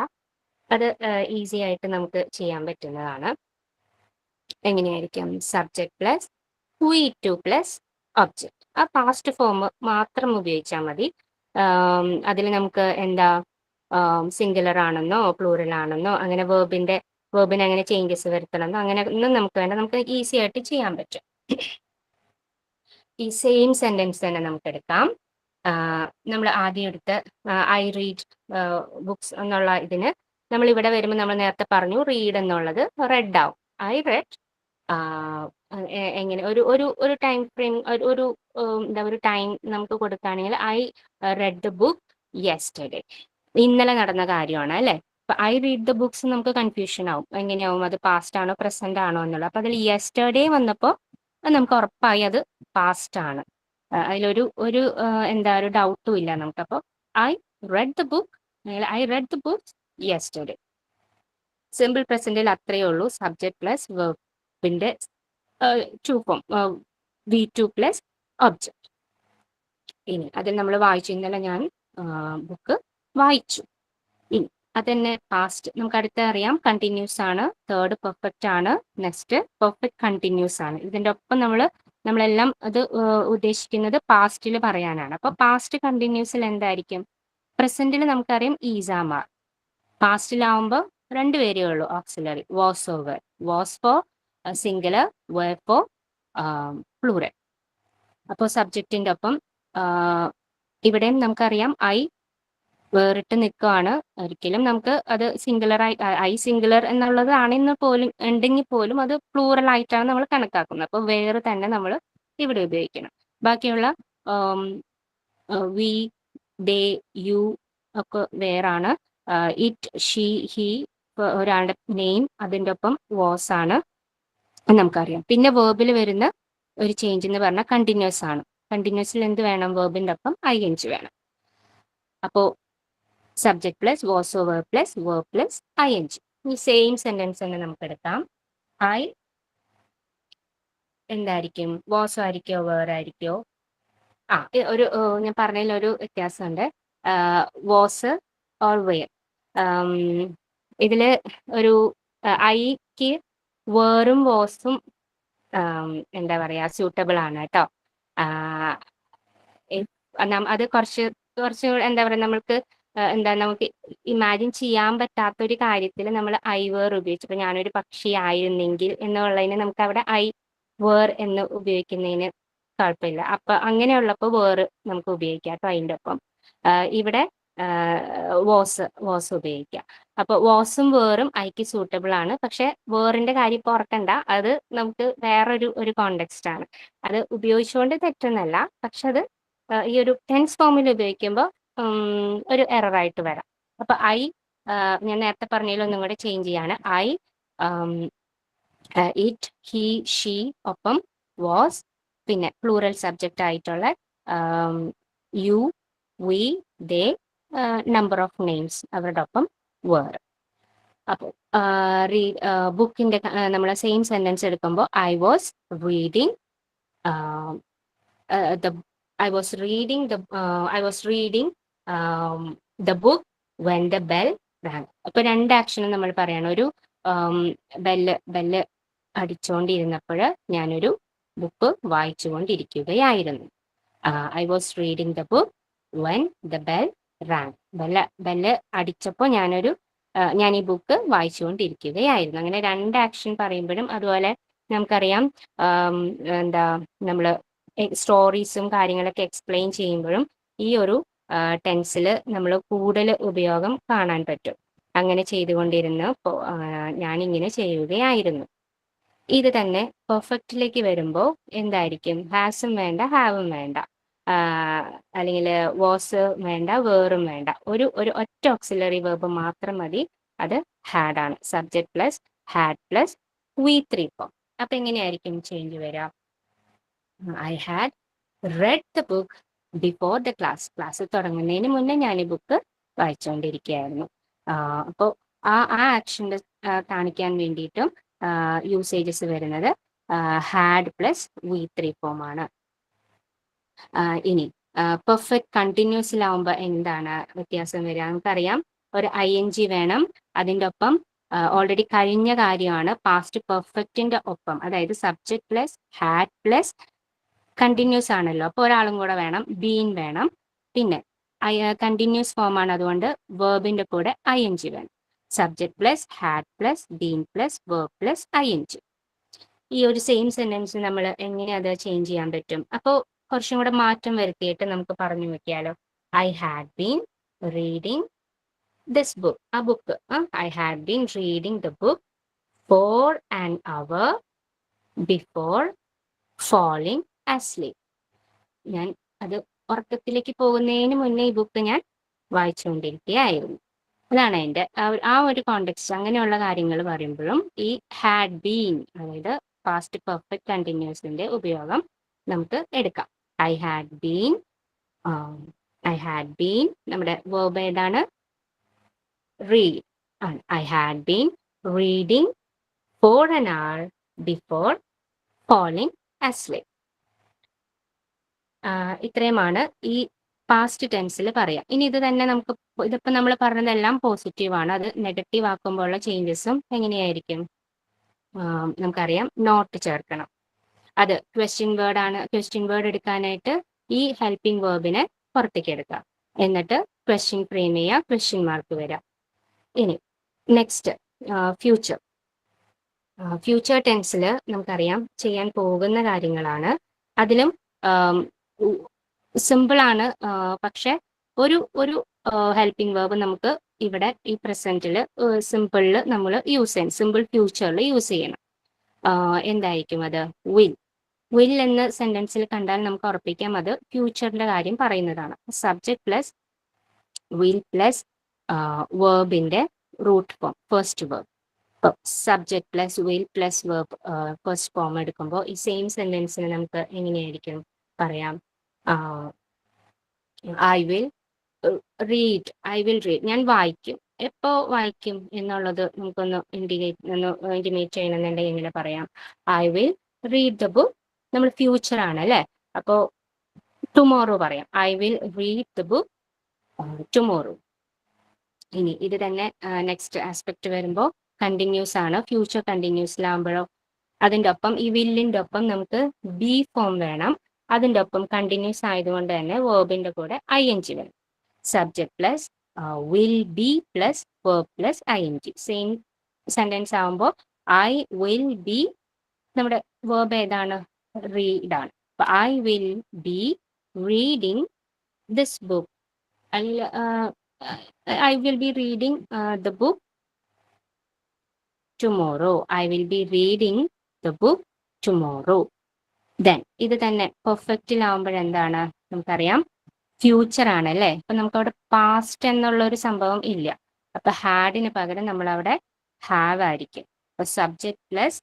C: അത് ഈസി ആയിട്ട് നമുക്ക് ചെയ്യാൻ പറ്റുന്നതാണ്. എങ്ങനെയായിരിക്കും? Subject plus we2 plus object. ആ പാസ്റ്റ് ഫോം മാത്രം ഉപയോഗിച്ചാൽ മതി. അതിൽ നമുക്ക് എന്താ സിംഗുലർ ആണെന്നോ പ്ലൂറൽ ആണെന്നോ അങ്ങനെ വേർബിന് അങ്ങനെ ചേഞ്ചസ് വരുത്തണമെന്നോ അങ്ങനെ ഒന്നും നമുക്ക് വേണ്ട. നമുക്ക് ഈസി ആയിട്ട് ചെയ്യാൻ പറ്റും. ഈ സെയിം സെന്റൻസ് തന്നെ നമുക്ക് എടുക്കാം. നമ്മൾ ആദ്യം എടുത്ത ഐ റീഡ് ബുക്സ് എന്നുള്ള ഇതിന് നമ്മൾ ഇവിടെ വരുമ്പോൾ നമ്മൾ നേരത്തെ പറഞ്ഞു റീഡ് എന്നുള്ളത് റെഡ് ആവും. I read. എങ്ങനെ ഒരു ടൈം ഫ്രെയിം ഒരു ടൈം നമുക്ക് കൊടുക്കുകയാണെങ്കിൽ I read the book yesterday. ഇന്നലെ നടന്ന കാര്യമാണ് അല്ലേ? അപ്പൊ ഐ റീഡ് ദ ബുക്സ് നമുക്ക് കൺഫ്യൂഷൻ ആവും. എങ്ങനെയാവും? അത് പാസ്റ്റ് ആണോ പ്രസന്റ് ആണോ എന്നുള്ളത്. അപ്പൊ അതിൽ യെസ്റ്റർഡേ വന്നപ്പോൾ നമുക്ക് ഉറപ്പായി അത് പാസ്റ്റ് ആണ്. അതിലൊരു ഒരു ഡൗട്ടും ഇല്ല നമുക്ക്. അപ്പോൾ I read the book, I read the books yesterday. Simple പ്രസന്റിൽ അത്രയേ ഉള്ളൂ. സബ്ജക്ട് പ്ലസ് വെർബിന്റെ two form V2 plus object. ഇനി അതിൽ നമ്മൾ വായിച്ചു. ഇന്നലെ ഞാൻ ബുക്ക് വായിച്ചു. ഇനി അതന്നെ പാസ്റ്റ് നമുക്ക് അടുത്ത അറിയാം. കണ്ടിന്യൂസ് ആണ്. തേർഡ് പെർഫെക്റ്റ് ആണ്. നെക്സ്റ്റ് പെർഫെക്റ്റ് കണ്ടിന്യൂസ് ആണ്. ഇതിന്റെ ഒപ്പം നമ്മളെല്ലാം അത് ഉദ്ദേശിക്കുന്നത് പാസ്റ്റിൽ പറയാനാണ്. അപ്പൊ പാസ്റ്റ് കണ്ടിന്യൂസിൽ എന്തായിരിക്കും? പ്രസന്റിൽ നമുക്കറിയാം ഈസാമാർ. പാസ്റ്റിലാവുമ്പോൾ രണ്ടുപേരേ ഉള്ളൂ auxiliary. Was or were. Was for singular, were for plural. അപ്പോൾ സബ്ജക്റ്റിന്റെ ഒപ്പം ഇവിടെയും നമുക്കറിയാം ഐ വേറിട്ട് നിൽക്കുകയാണ്. ഒരിക്കലും നമുക്ക് അത് സിംഗുലറായി ഐ സിംഗുലർ എന്നുള്ളത് ആണെന്ന് പോലും ഉണ്ടെങ്കിൽ പോലും അത് പ്ലൂറൽ ആയിട്ടാണ് നമ്മൾ കണക്കാക്കുന്നത്. അപ്പോൾ വേറെ തന്നെ നമ്മൾ ഇവിടെ ഉപയോഗിക്കണം. ബാക്കിയുള്ള വി, ദേ, യു ഒക്കെ വേറാണ്. ഇറ്റ്, ഷീ, ഹി ഒരാളുടെ നെയിം, അതിൻ്റെ ഒപ്പം വാസ് ആണ് നമുക്കറിയാം. പിന്നെ വേർബിൽ വരുന്ന ഒരു ചേഞ്ച് എന്ന് പറഞ്ഞാൽ കണ്ടിന്യൂസ് ആണ്. കണ്ടിന്യൂസിൽ എന്ത് വേണം? വേർബിൻ്റെ ഒപ്പം ING വേണം. അപ്പോൾ subject plus was or were plus verb plus ING. ഈ സെയിം സെന്റൻസ് തന്നെ നമുക്ക് എടുക്കാം. ഐ എന്തായിരിക്കും? വാസ് ആയിരിക്കോ വേർ ആയിരിക്കോ? ഞാൻ പറഞ്ഞതിൽ ഒരു വ്യത്യാസമുണ്ട്. Was or were. ഇതില് ഒരു ഐക്ക് വേറും വാസും എന്താ പറയാ സ്യൂട്ടബിൾ ആണ് കേട്ടോ. അത് കുറച്ച് എന്താ പറയാ നമ്മൾക്ക് നമുക്ക് ഇമാജിൻ ചെയ്യാൻ പറ്റാത്ത ഒരു കാര്യത്തിൽ നമ്മൾ ഐ വേർ ഉപയോഗിച്ചു. ഇപ്പൊ ഞാനൊരു പക്ഷി ആയിരുന്നെങ്കിൽ എന്നുള്ളതിന് നമുക്ക് അവിടെ ഐ വേർ എന്ന് ഉപയോഗിക്കുന്നതിന് കുഴപ്പമില്ല. അപ്പൊ അങ്ങനെയുള്ളപ്പോൾ വേറെ നമുക്ക് ഉപയോഗിക്കാം കേട്ടോ അതിൻ്റെ ഒപ്പം. ഇവിടെ വാസ് ഉപയോഗിക്കാം. അപ്പൊ വാസും വേറും ഐക്ക് സൂട്ടബിൾ ആണ്. പക്ഷെ വേറിന്റെ കാര്യം ഇപ്പൊ ഓർക്കണ്ട, അത് നമുക്ക് വേറൊരു കോണ്ടെക്സ്റ്റ് ആണ്. അത് ഉപയോഗിച്ചുകൊണ്ട് തെറ്റൊന്നല്ല, പക്ഷെ അത് ഈ ഒരു ടെൻസ് ഫോമിൽ ഉപയോഗിക്കുമ്പോൾ ഒരു എറർ ആയിട്ട് വരാം. അപ്പൊ ഞാൻ നേരത്തെ പറഞ്ഞതിൽ ഒന്നും കൂടെ ചേഞ്ച് ചെയ്യാണ്. ഇറ്റ്, ഹി, ഷീ ഒപ്പം വാസ്, പിന്നെ പ്ലൂറൽ സബ്ജക്റ്റ് ആയിട്ടുള്ള you, we, they, number of names അവരുടെ ഒപ്പം വേർ. അപ്പോൾ ബുക്കിന്റെ നമ്മൾ സെയിം സെന്റൻസ് എടുക്കുമ്പോൾ I was reading the book when the bell rang. അപ്പൊ രണ്ട് ആക്ഷനും നമ്മൾ പറയണം. ഒരു ബെല്ല് അടിച്ചുകൊണ്ടിരുന്നപ്പോൾ ഞാനൊരു ബുക്ക് വായിച്ചുകൊണ്ടിരിക്കുകയായിരുന്നു. I was reading the book when the bell rang. Bell അടിച്ചപ്പോൾ ഞാൻ ഈ ബുക്ക് വായിച്ചുകൊണ്ടിരിക്കുകയായിരുന്നു. അങ്ങനെ രണ്ട് ആക്ഷൻ പറയുമ്പോഴും, അതുപോലെ നമുക്കറിയാം നമ്മൾ സ്റ്റോറീസും കാര്യങ്ങളൊക്കെ എക്സ്പ്ലെയിൻ ചെയ്യുമ്പോഴും ഈ ഒരു ടെൻസിൽ നമ്മൾ കൂടുതൽ ഉപയോഗം കാണാൻ പറ്റും. അങ്ങനെ ചെയ്തുകൊണ്ടിരുന്നു, ഞാനിങ്ങനെ ചെയ്യുകയായിരുന്നു. ഇത് തന്നെ പെർഫെക്റ്റിലേക്ക് വരുമ്പോൾ എന്തായിരിക്കും? ഹാസും വേണ്ട, ഹാവും വേണ്ട, അല്ലെങ്കിൽ വാസ് വേണ്ട, വേറും വേണ്ട. ഒരു ഒറ്റ ഓക്സിലറി വേർബ് മാത്രം മതി. അത് ഹാഡ് ആണ്. Subject plus had plus V3 form. അപ്പൊ എങ്ങനെയായിരിക്കും ചേഞ്ച് വരിക? I had red the book before the class. Class തുടങ്ങുന്നതിന് മുന്നേ ഞാൻ ഈ ബുക്ക് വായിച്ചുകൊണ്ടിരിക്കുകയായിരുന്നു. അപ്പോൾ ആ ആക്ഷൻ്റെ കാണിക്കാൻ വേണ്ടിയിട്ടും യൂസേജസ് വരുന്നത് ഹാഡ് പ്ലസ് V3 ഫോം ആണ്. ഇനി പെർഫെക്റ്റ് കണ്ടിന്യൂസിലാവുമ്പോൾ എന്താണ് വ്യത്യാസം വരിക? നമുക്കറിയാം, ഒരു ING വേണം. അതിൻ്റെ ഒപ്പം ഓൾറെഡി കഴിഞ്ഞ കാര്യമാണ്. പാസ്റ്റ് പെർഫെക്റ്റിന്റെ ഒപ്പം, അതായത് subject plus had plus continuous ആണല്ലോ, അപ്പോൾ ഒരാളും കൂടെ വേണം, ബീൻ വേണം. പിന്നെ കണ്ടിന്യൂസ് ഫോം ആണ്, അതുകൊണ്ട് വേർബിന്റെ കൂടെ ING വേണം. Subject plus had plus been plus verb plus ING. ഈ ഒരു സെയിം സെന്റൻസ് നമ്മൾ എങ്ങനെ അത് ചേഞ്ച് ചെയ്യാൻ പറ്റും? അപ്പോൾ കുറച്ചും കൂടെ മാറ്റം വരുത്തിയിട്ട് നമുക്ക് പറഞ്ഞു വെക്കാലോ. I had been reading this book. ആ book, I had been reading the book for an hour before falling asleep. ഞാൻ അത് ഉറക്കത്തിലേക്ക് പോകുന്നതിന് മുന്നേ ഈ ബുക്ക് ഞാൻ വായിച്ചുകൊണ്ടിരിക്കുകയായിരുന്നു. അതാണ് അതിൻ്റെ ആ ഒരു കോണ്ടെക്സ്റ്റ്. അങ്ങനെയുള്ള കാര്യങ്ങൾ പറയുമ്പോഴും ഈ ഹാഡ് ബീൻ, അതായത് പാസ്റ്റ് പെർഫെക്റ്റ് കണ്ടിന്യൂസിന്റെ ഉപയോഗം നമുക്ക് എടുക്കാം. ഐ ഹാഡ് ബീൻ നമ്മുടെ വേർബ് ഏതാണ്? റീഡ് ആണ്. I had been reading four an hour before falling asleep. ഇത്രയുമാണ് ഈ പാസ്റ്റ് ടെൻസിൽ പറയാം. ഇനി ഇത് തന്നെ ഇതിപ്പോ നമ്മൾ പറഞ്ഞതെല്ലാം പോസിറ്റീവ് ആണ്. അത് നെഗറ്റീവ് ആക്കുമ്പോഴുള്ള ചേഞ്ചസും എങ്ങനെയായിരിക്കും? നമുക്കറിയാം, നോട്ട് ചേർക്കണം. അത് ക്വസ്റ്റ്യൻ വേർഡ് ആണ്. ക്വസ്റ്റ്യൻ വേർഡ് എടുക്കാനായിട്ട് ഈ ഹെൽപ്പിംഗ് വേർബിനെ പുറത്തേക്ക് എടുക്കാം. എന്നിട്ട് ക്വസ്റ്റ്യൻ ഫ്രെയിം ചെയ്യുക, ക്വസ്റ്റ്യൻ മാർക്ക് വരാം. ഇനി നെക്സ്റ്റ് ഫ്യൂച്ചർ ടെൻസിൽ നമുക്കറിയാം ചെയ്യാൻ പോകുന്ന കാര്യങ്ങളാണ്. അതിലും സിമ്പിൾ ആണ്, പക്ഷെ ഒരു ഹെൽപ്പിംഗ് വേർബ് നമുക്ക് ഇവിടെ ഈ പ്രസന്റിൽ സിമ്പിളിൽ നമ്മൾ യൂസ് ചെയ്യണം. സിമ്പിൾ ഫ്യൂച്ചറിൽ യൂസ് ചെയ്യണം. എന്തായിരിക്കും അത്? വിൽ എന്ന സെന്റൻസിൽ കണ്ടാൽ നമുക്ക് ഉറപ്പിക്കാം അത് ഫ്യൂച്ചറിന്റെ കാര്യം പറയുന്നതാണ്. സബ്ജക്ട് പ്ലസ് വിൽ പ്ലസ് വേർബിന്റെ root form, first verb. Subject plus will plus verb first form എടുക്കുമ്പോൾ ഈ സെയിം സെന്റൻസിന് നമുക്ക് എങ്ങനെയായിരിക്കും പറയാം? I will read. ഞാൻ വായിക്കും. എപ്പോ വായിക്കും എന്നുള്ളത് നമുക്കൊന്ന് ഇന്റിമേറ്റ് ചെയ്യണമെന്നുണ്ടെങ്കിൽ എങ്ങനെ പറയാം? I will read the book. നമ്മൾ ഫ്യൂച്ചർ ആണ് അല്ലെ, അപ്പോ ടുമോറോ പറയാം. I will read the book tomorrow. ഇനി ഇത് തന്നെ നെക്സ്റ്റ് ആസ്പെക്ട് വരുമ്പോൾ കണ്ടിന്യൂസ് ആണ്. ഫ്യൂച്ചർ കണ്ടിന്യൂസിലാകുമ്പോഴോ അതിൻ്റെ ഒപ്പം ഈ വില്ലിൻ്റെ ഒപ്പം നമുക്ക് ബി ഫോം വേണം. അതിൻ്റെ ഒപ്പം കണ്ടിന്യൂസ് ആയതുകൊണ്ട് തന്നെ വേർബിന്റെ കൂടെ ING വേണം. Subject plus will be plus verb plus ING. Same sentence ആകുമ്പോൾ ഐ വിൽ ബി, നമ്മുടെ വേർബ് ഏതാണ്? റീഡ് ആണ്. I will be reading this book. I will be reading the book tomorrow. I will be reading the book tomorrow. Then ഇത് തന്നെ പെർഫെക്റ്റിലാവുമ്പോഴെന്താണ് നമുക്കറിയാം future ആണ് അല്ലേ. അപ്പൊ നമുക്ക് അവിടെ പാസ്റ്റ് എന്നുള്ള ഒരു സംഭവം ഇല്ല. അപ്പൊ ഹാഡിന് പകരം നമ്മൾ അവിടെ ഹാവ് ആയിരിക്കും. അപ്പൊ subject plus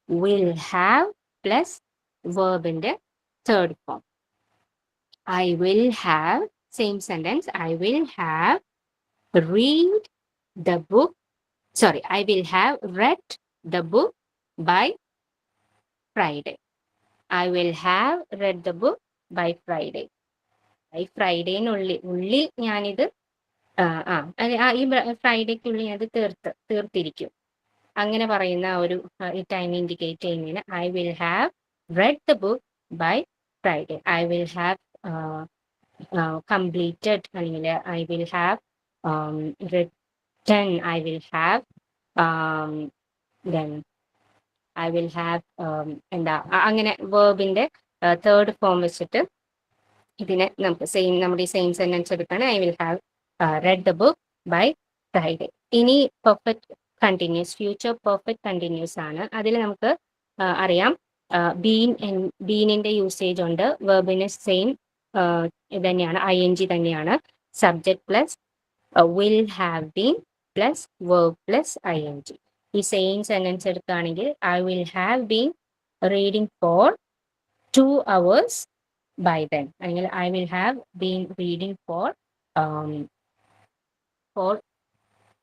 C: will have plus വേർബിന്റെ third form. I will have, same sentence, I will have read the book. Sorry, I will have read the book by Friday. I will have read the book by Friday. By Friday ഉള്ളിൽ ഞാനിത് ഈ ഫ്രൈഡേക്കുള്ളിൽ അത് തീർത്തിരിക്കും. അങ്ങനെ പറയുന്ന ഒരു time indicate ചെയ്യുന്നതിന് I will have read the book by Friday. I will have completed അല്ലെങ്കിൽ I will have written, I will have then I will have എന്താ അങ്ങനെ വേർബിന്റെ തേർഡ് ഫോം വെച്ചിട്ട് ഇതിനെ നമുക്ക് നമ്മുടെ സെയിം സെന്റൻസ് എടുക്കുകയാണ്. I will have read the book by Friday. ഇനി perfect continuous, future perfect continuous ആണ്. അതിൽ നമുക്ക് അറിയാം ബീനിന്റെ യൂസേജ് ഉണ്ട്. വേർബിന് സെയിം തന്നെയാണ്, ING തന്നെയാണ്. Subject plus will have been plus verb plus ING. ഈ സെയിം സെന്റൻസ് എടുക്കുകയാണെങ്കിൽ I will have been reading for 2 hours by then, അല്ലെങ്കിൽ I will have been reading for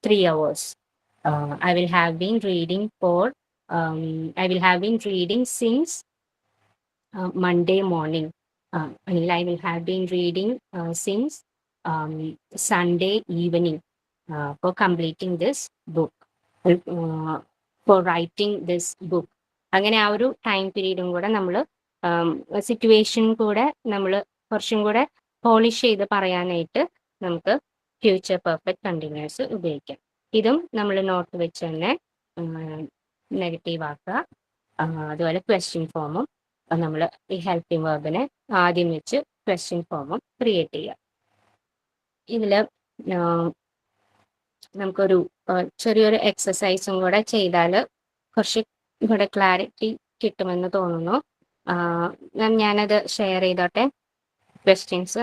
C: 3 hours. I will have been reading for I will have been reading since Monday morning. അല്ലെങ്കിൽ I will have been reading since Sunday evening for completing this book, for writing this book. അങ്ങനെ ആ ഒരു time പീരീഡും കൂടെ നമ്മൾ situation കൂടെ നമ്മൾ കുറച്ചും കൂടെ പോളിഷ് ചെയ്ത് പറയാനായിട്ട് നമുക്ക് ഫ്യൂച്ചർ പെർഫെക്റ്റ് കണ്ടിന്യൂസ് ഉപയോഗിക്കാം. ഇതും നമ്മൾ നോട്ട് വെച്ച് തന്നെ നെഗറ്റീവ് ആക്കുക. അതുപോലെ ക്വസ്റ്റ്യൻ ഫോമും നമ്മൾ ഈ ഹെൽപ്പിംഗ് വേർബിനെ ആദ്യം വെച്ച് ക്വസ്റ്റ്യൻ ഫോമും ക്രിയേറ്റ് ചെയ്യുക. ഇതിൽ നമുക്കൊരു ചെറിയൊരു എക്സസൈസും കൂടെ ചെയ്താൽ കുറച്ച് കൂടെ ക്ലാരിറ്റി കിട്ടുമെന്ന് തോന്നുന്നു. ഞാനത് ഷെയർ ചെയ്തോട്ടെ ക്വസ്റ്റ്യൻസ്.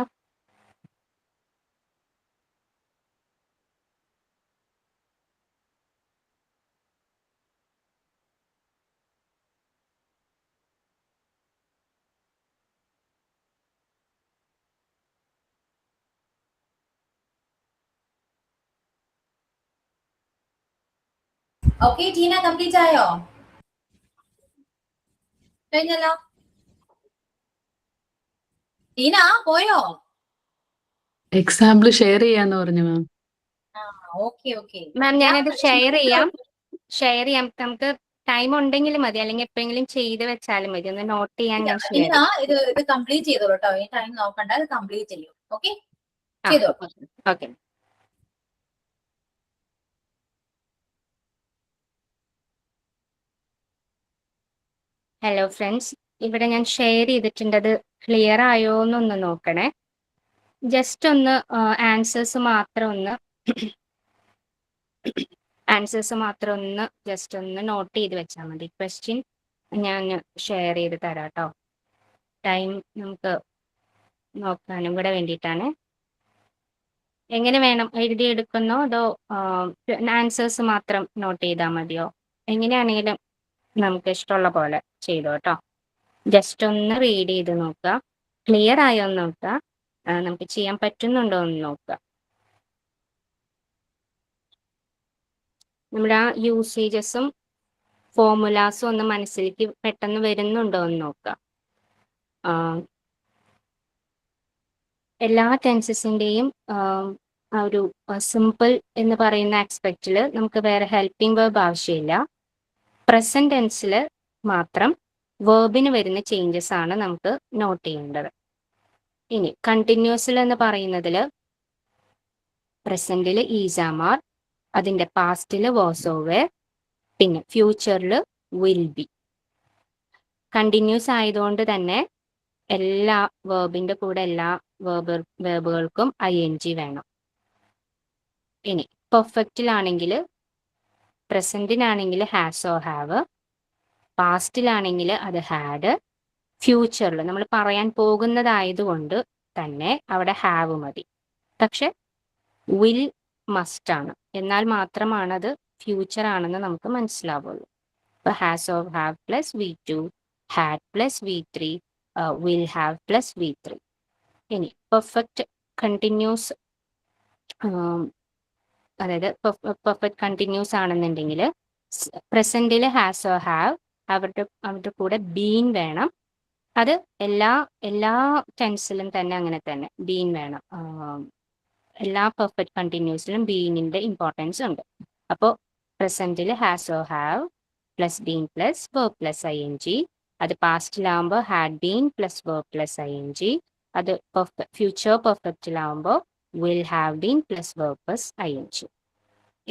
A: ഓക്കെ ടീന, കംപ്ലീറ്റ് ആയോ? കഴിഞ്ഞല്ലോ. ടീന പോയോ?
B: എക്സാമ്പിൾ ഷെയർ ചെയ്യാന്ന് പറഞ്ഞു മാം.
A: ഓക്കെ ഓക്കെ
C: മാം ഞാനത് ഷെയർ ചെയ്യാം. നമുക്ക് ടൈം ഉണ്ടെങ്കിൽ മതി, അല്ലെങ്കിൽ എപ്പോഴെങ്കിലും ചെയ്ത് വെച്ചാലും മതി. ഒന്ന് നോട്ട് ചെയ്യാൻ ഞാൻ
A: ടീന ഇത് കംപ്ലീറ്റ് ചെയ്തോളൂ കേട്ടോ. ഈ ടൈം നോക്കണ്ട, ഇത് കംപ്ലീറ്റ് ചെയ്യും. ഓക്കെ ചെയ്തോ.
C: ഓക്കെ. ഹലോ ഫ്രണ്ട്സ്, ഇവിടെ ഞാൻ ഷെയർ ചെയ്തിട്ടുണ്ട്. അത് ക്ലിയർ ആയോ എന്നൊന്ന് നോക്കണേ. ജസ്റ്റ് ഒന്ന് ആൻസേഴ്സ് മാത്രം ഒന്ന് ജസ്റ്റ് ഒന്ന് നോട്ട് ചെയ്ത് വെച്ചാൽ മതി. ക്വസ്റ്റ്യൻ ഞാൻ ഷെയർ ചെയ്ത് തരാം കേട്ടോ. ടൈം നമുക്ക് നോക്കാനും കൂടെ വേണ്ടിയിട്ടാണ്. എങ്ങനെ വേണം, എഴുതിയെടുക്കുന്നോ അതോ ആൻസേഴ്സ് മാത്രം നോട്ട് ചെയ്താൽ മതിയോ? എങ്ങനെയാണെങ്കിലും നമുക്ക് ഇഷ്ടമുള്ള പോലെ ചെയ്തോ കേട്ടോ. ജസ്റ്റ് ഒന്ന് റീഡ് ചെയ്ത് നോക്കുക, ക്ലിയർ ആയോ എന്ന് നോക്കുക, നമുക്ക് ചെയ്യാൻ പറ്റുന്നുണ്ടോ എന്ന് നോക്കുക. നമ്മുടെ ആ യൂസേജസും ഫോർമുലാസും ഒന്ന് മനസ്സിലേക്ക് പെട്ടെന്ന് വരുന്നുണ്ടോ എന്ന് നോക്കുക. എല്ലാ ടെൻസസിൻ്റെയും ആ ഒരു സിമ്പിൾ എന്ന് പറയുന്ന ആസ്പെക്റ്റിൽ നമുക്ക് വേറെ ഹെൽപ്പിംഗ് വേർബ് ആവശ്യമില്ല. പ്രസന്റ് ടെൻസിൽ മാത്രം വേർബിന് വരുന്ന ചേഞ്ചസ് ആണ് നമുക്ക് നോട്ട് ചെയ്യേണ്ടത്. ഇനി കണ്ടിന്യൂസിൽ എന്ന് പറയുന്നതിൽ പ്രസന്റിൽ ഈസ് ആം ആർ, അതിൻ്റെ പാസ്റ്റിൽ വാസ് ഓവർ, പിന്നെ ഫ്യൂച്ചറിൽ വിൽ ബി. കണ്ടിന്യൂസ് ആയതുകൊണ്ട് തന്നെ എല്ലാ വേർബിന്റെ കൂടെ എല്ലാ വേർബുകൾക്കും ING വേണം. ഇനി പെർഫെക്റ്റിലാണെങ്കിൽ, പ്രസന്റിനാണെങ്കിൽ ഹാസ് ഓർ ഹാവ്, പാസ്റ്റിലാണെങ്കിൽ അത് ഹാഡ്, ഫ്യൂച്ചറിൽ നമ്മൾ പറയാൻ പോകുന്നതായതുകൊണ്ട് തന്നെ അവിടെ ഹാവ് മതി. പക്ഷെ വിൽ മസ്റ്റ് ആണ്, എന്നാൽ മാത്രമാണ് അത് ഫ്യൂച്ചർ ആണെന്ന് നമുക്ക് മനസ്സിലാവുള്ളൂ. ഇപ്പൊ has or have plus V2, had plus V3, will have plus V3. ഇനി പെർഫെക്റ്റ് കണ്ടിന്യൂസ്, അതായത് പെർഫെക്റ്റ് കണ്ടിന്യൂസ് ആണെന്നുണ്ടെങ്കിൽ പ്രസന്റിൽ ഹാസ് ഓർ ഹാവ്, അവരുടെ കൂടെ ബീൻ വേണം. അത് എല്ലാ ടെൻസിലും തന്നെ അങ്ങനെ തന്നെ ബീൻ വേണം. എല്ലാ പെർഫെക്റ്റ് കണ്ടിന്യൂസിലും ബീനിന്റെ ഇമ്പോർട്ടൻസ് ഉണ്ട്. അപ്പോൾ പ്രസന്റിൽ has or have plus been plus verb plus ING. അത് പാസ്റ്റിലാവുമ്പോൾ had been plus verb plus ING. അത് ഫ്യൂച്ചർ പെർഫെക്റ്റിലാവുമ്പോൾ will have been plus verb plus ING.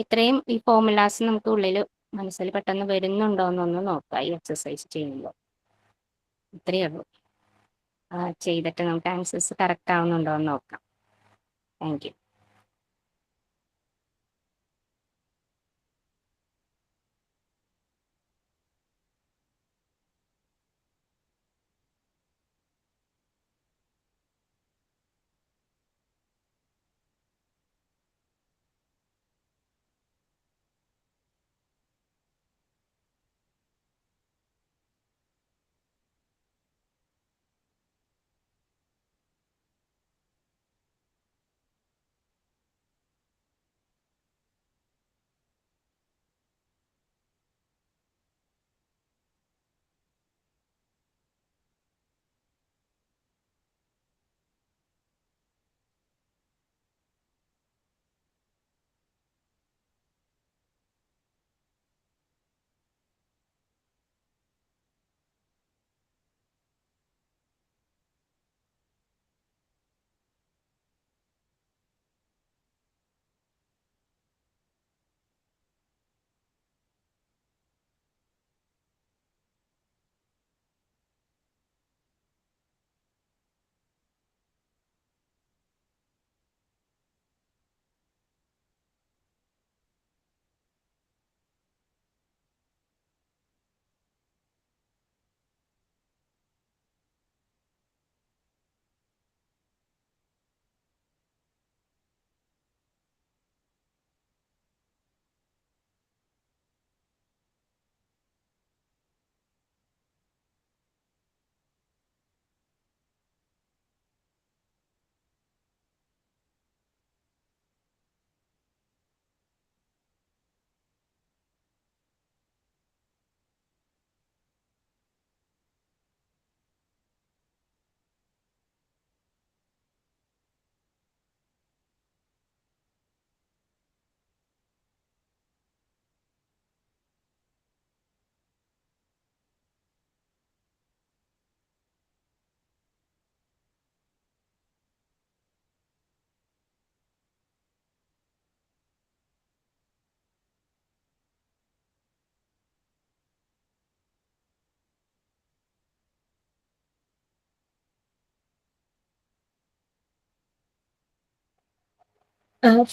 C: ഇത്രയും ഈ ഫോർമുലാസ് നമുക്ക് ഉള്ളിൽ മനസ്സിൽ പെട്ടെന്ന് വരുന്നുണ്ടോ എന്നൊന്ന് നോക്കാം ഈ എക്സസൈസ് ചെയ്യുമ്പോൾ. ഇത്രയേ ഉള്ളൂ. ചെയ്തിട്ട് നമുക്ക് ആൻസേഴ്സ് കറക്റ്റ് ആവുന്നുണ്ടോ എന്ന് നോക്കാം. Thank you.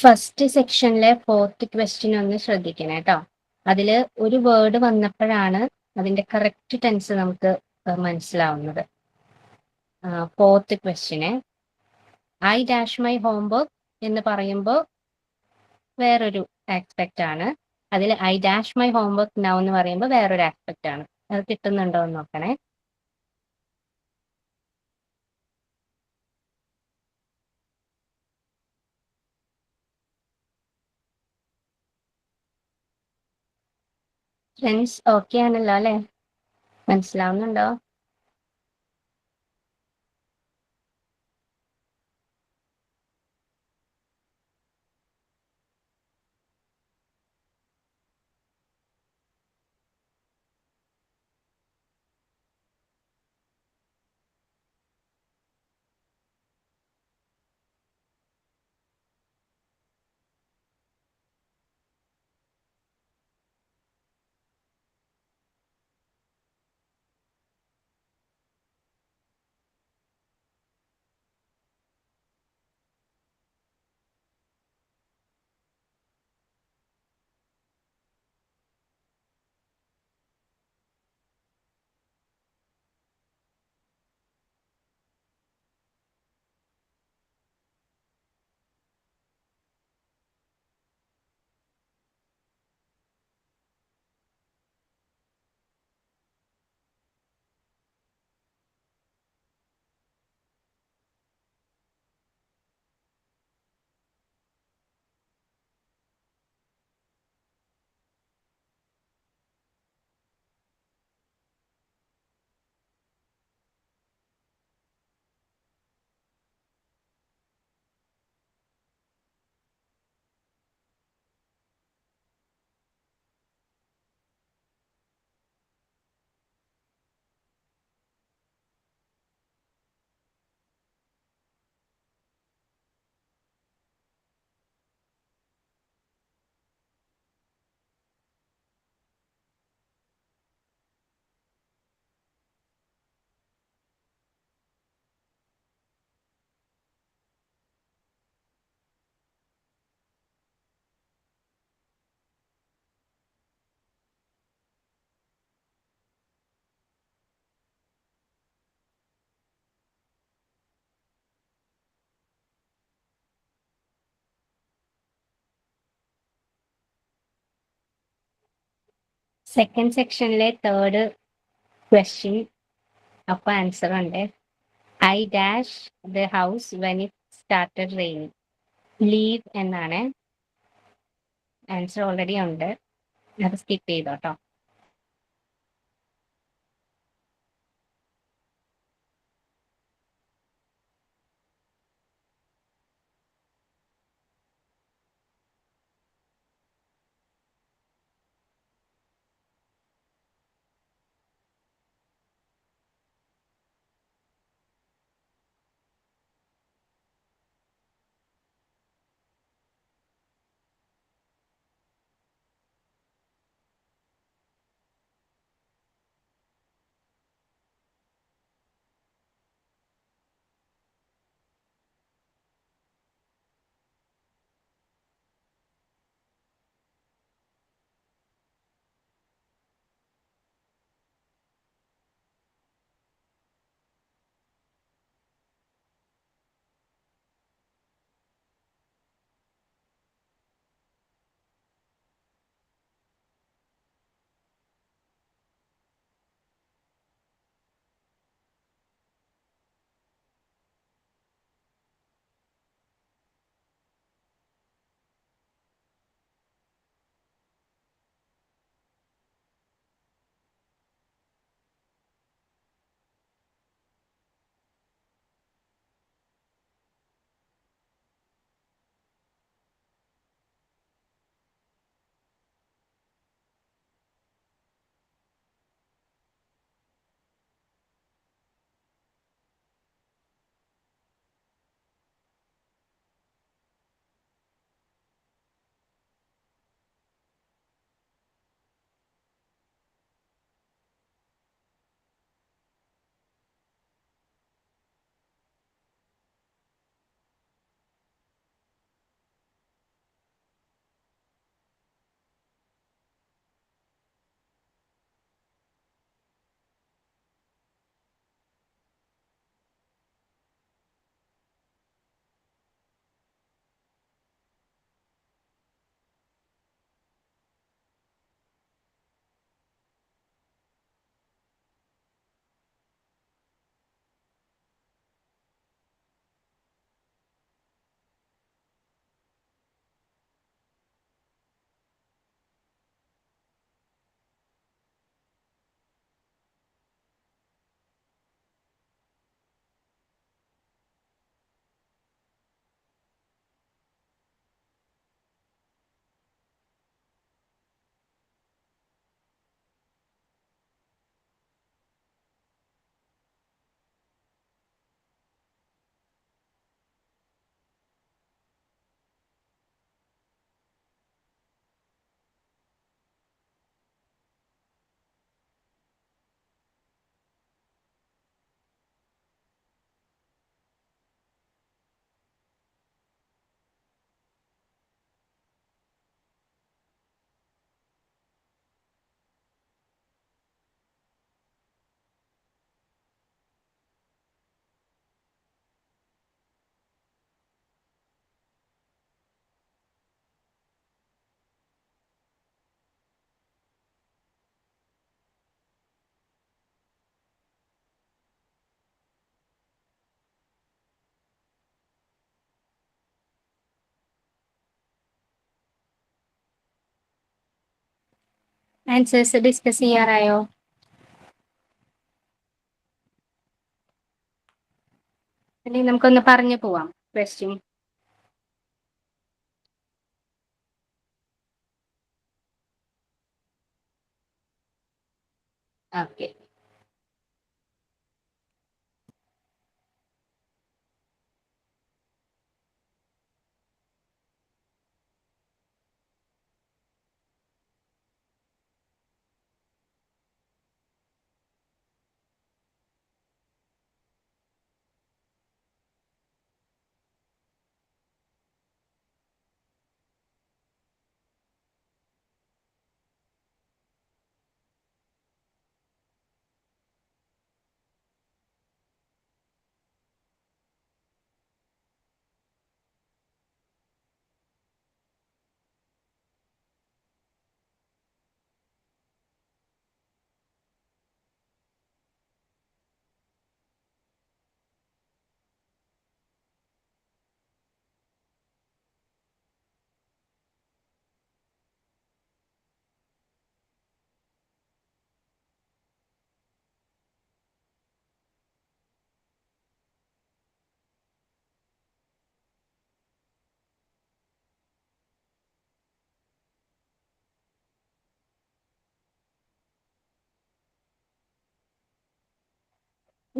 C: ഫസ്റ്റ് സെക്ഷനിലെ 4th ക്വസ്റ്റ്യൻ ഒന്ന് ശ്രദ്ധിക്കണം കേട്ടോ. അതിൽ ഒരു വേർഡ് വന്നപ്പോഴാണ് അതിന്റെ കറക്റ്റ് ടെൻസ് നമുക്ക് മനസ്സിലാവുന്നത്. 4th question I dash my homework എന്ന് പറയുമ്പോൾ വേറൊരു ആസ്പെക്റ്റ് ആണ്. അതിൽ I dash my homework now എന്ന് പറയുമ്പോൾ വേറൊരു ആസ്പെക്റ്റ് ആണ്. അത് കിട്ടുന്നുണ്ടോ എന്ന് നോക്കണേ. ഫ്രണ്ട്സ് ഓക്കെ ആണല്ലോ അല്ലെ? മനസ്സിലാവുന്നുണ്ടോ? സെക്കൻഡ് സെക്ഷനിലെ തേർഡ് ക്വസ്റ്റ്യൻ അപ്പൊ ആൻസർ ഉണ്ട്. I dash the house when it started raining. Leave എന്നാണ് ആൻസർ. ഓൾറെഡി ഉണ്ട്, അത് സ്കിപ്പ് ചെയ്തോട്ടോ. ആൻസേഴ്സ് ഡിസ്കസ് ചെയ്യാറായോ? അല്ലെങ്കിൽ നമുക്കൊന്ന് പറഞ്ഞു പോവാം ക്വസ്റ്റ്യൻ. ഓക്കെ.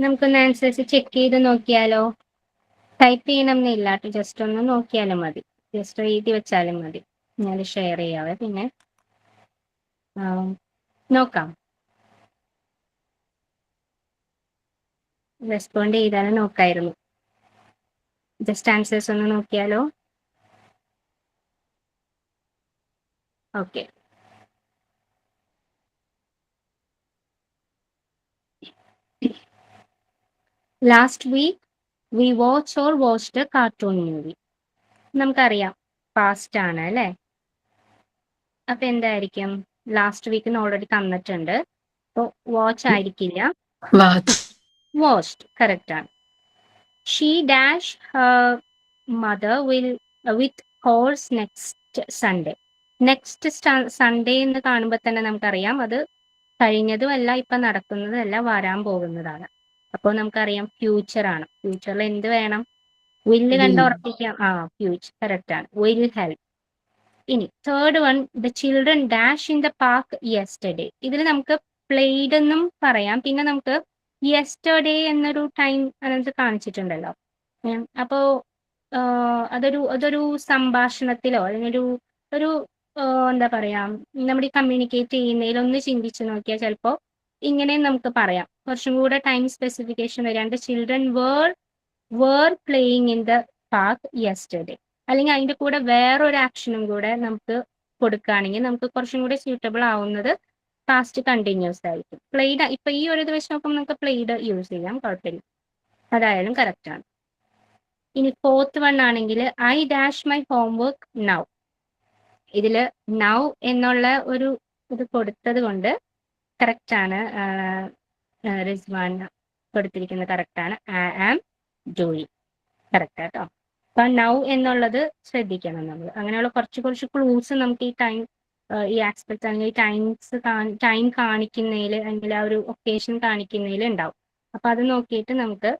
C: നമുക്കൊന്ന് ആൻസേഴ്സ് ചെക്ക് ചെയ്ത് നോക്കിയാലോ? ടൈപ്പ് ചെയ്യണമെന്നില്ല കേട്ടോ, ജസ്റ്റ് ഒന്ന് നോക്കിയാലും മതി, ജസ്റ്റ് എഴുതി വെച്ചാലും മതി. ഞാൻ ഷെയർ ചെയ്യാവേ. പിന്നെ നോക്കാം, റെസ്പോണ്ട് ചെയ്താലും നോക്കായിരുന്നു. ജസ്റ്റ് ആൻസേഴ്സ് ഒന്ന് നോക്കിയാലോ? Okay. Last week we watch or watched a cartoon movie. നമുക്കറിയാം പാസ്റ്റ് ആണ് അല്ലേ? അപ്പൊ എന്തായിരിക്കും? ലാസ്റ്റ് വീക്കിന് ഓൾറെഡി തന്നിട്ടുണ്ട്, അപ്പോൾ വാച്ച് ആയിരിക്കില്ല,
B: Watch.
C: വാച്ച്ഡ് കറക്റ്റ് ആണ്. She dash mother with horse next Sunday. Next Sunday എന്ന് കാണുമ്പോൾ തന്നെ നമുക്കറിയാം അത് കഴിഞ്ഞതുമല്ല, ഇപ്പൊ നടക്കുന്നതല്ല, വരാൻ പോകുന്നതാണ്. അപ്പോൾ നമുക്കറിയാം ഫ്യൂച്ചർ ആണ്. ഫ്യൂച്ചറിൽ എന്ത് വേണം? വില്ല് കണ്ട്
B: Will.
C: ഉറപ്പിക്കാം. ഫ്യൂച്ചർ കറക്റ്റ് ആണ്, വിൽ ഹെൽപ്പ്. ഇനി third one, the children dash in the park yesterday. ഇതിൽ നമുക്ക് പ്ലേഡ് എന്നും പറയാം, പിന്നെ നമുക്ക് യെസ്റ്റർഡേ എന്നൊരു ടൈം അതിനകത്ത് കാണിച്ചിട്ടുണ്ടല്ലോ. അപ്പോ അതൊരു സംഭാഷണത്തിലോ അല്ലെങ്കിൽ ഒരു എന്താ പറയാ, നമ്മുടെ കമ്മ്യൂണിക്കേറ്റ് ചെയ്യുന്നതിൽ ഒന്ന് ചിന്തിച്ചു നോക്കിയാൽ ചിലപ്പോൾ ഇങ്ങനെ നമുക്ക് പറയാം, കുറച്ചും കൂടെ ടൈം സ്പെസിഫിക്കേഷൻ വരാണ്ട് children were playing in the park yesterday. അല്ലെങ്കിൽ അതിന്റെ കൂടെ വേറൊരു ആക്ഷനും കൂടെ നമുക്ക് കൊടുക്കുകയാണെങ്കിൽ നമുക്ക് കുറച്ചും കൂടെ സ്യൂട്ടബിൾ ആവുന്നത് പാസ്റ്റ് കണ്ടിന്യൂസ് ആയിരിക്കും. പ്ലേഡ് ഇപ്പൊ ഈ ഒരു ഇത് വെച്ച് നോക്കുമ്പോൾ നമുക്ക് പ്ലേഡ് യൂസ് ചെയ്യാം, കുഴപ്പമില്ല, അതായാലും കറക്റ്റ് ആണ്. ഇനി ഫോർത്ത് വൺ ആണെങ്കിൽ I dash my homework now. ഇതില് നൗ എന്നുള്ള ഒരു ഇത് കൊടുത്തത് കൊണ്ട് കറക്റ്റ് ആണ്. റിസ്വാൻ കൊടുത്തിരിക്കുന്നത് കറക്റ്റ് ആണ്. ഐ ആം ഡൂയിങ് കറക്റ്റ് ആട്ടോ. അപ്പൊ നൗ എന്നുള്ളത് ശ്രദ്ധിക്കണം നമ്മൾ. അങ്ങനെയുള്ള കുറച്ച് ക്ലൂസ് നമുക്ക് ഈ ആസ്പെക്ട് അല്ലെങ്കിൽ ടൈം കാണിക്കുന്നതിൽ അല്ലെങ്കിൽ ആ ഒരു ഒക്കേഷൻ കാണിക്കുന്നതിൽ ഉണ്ടാവും. അപ്പൊ അത് നോക്കിയിട്ട് നമുക്ക്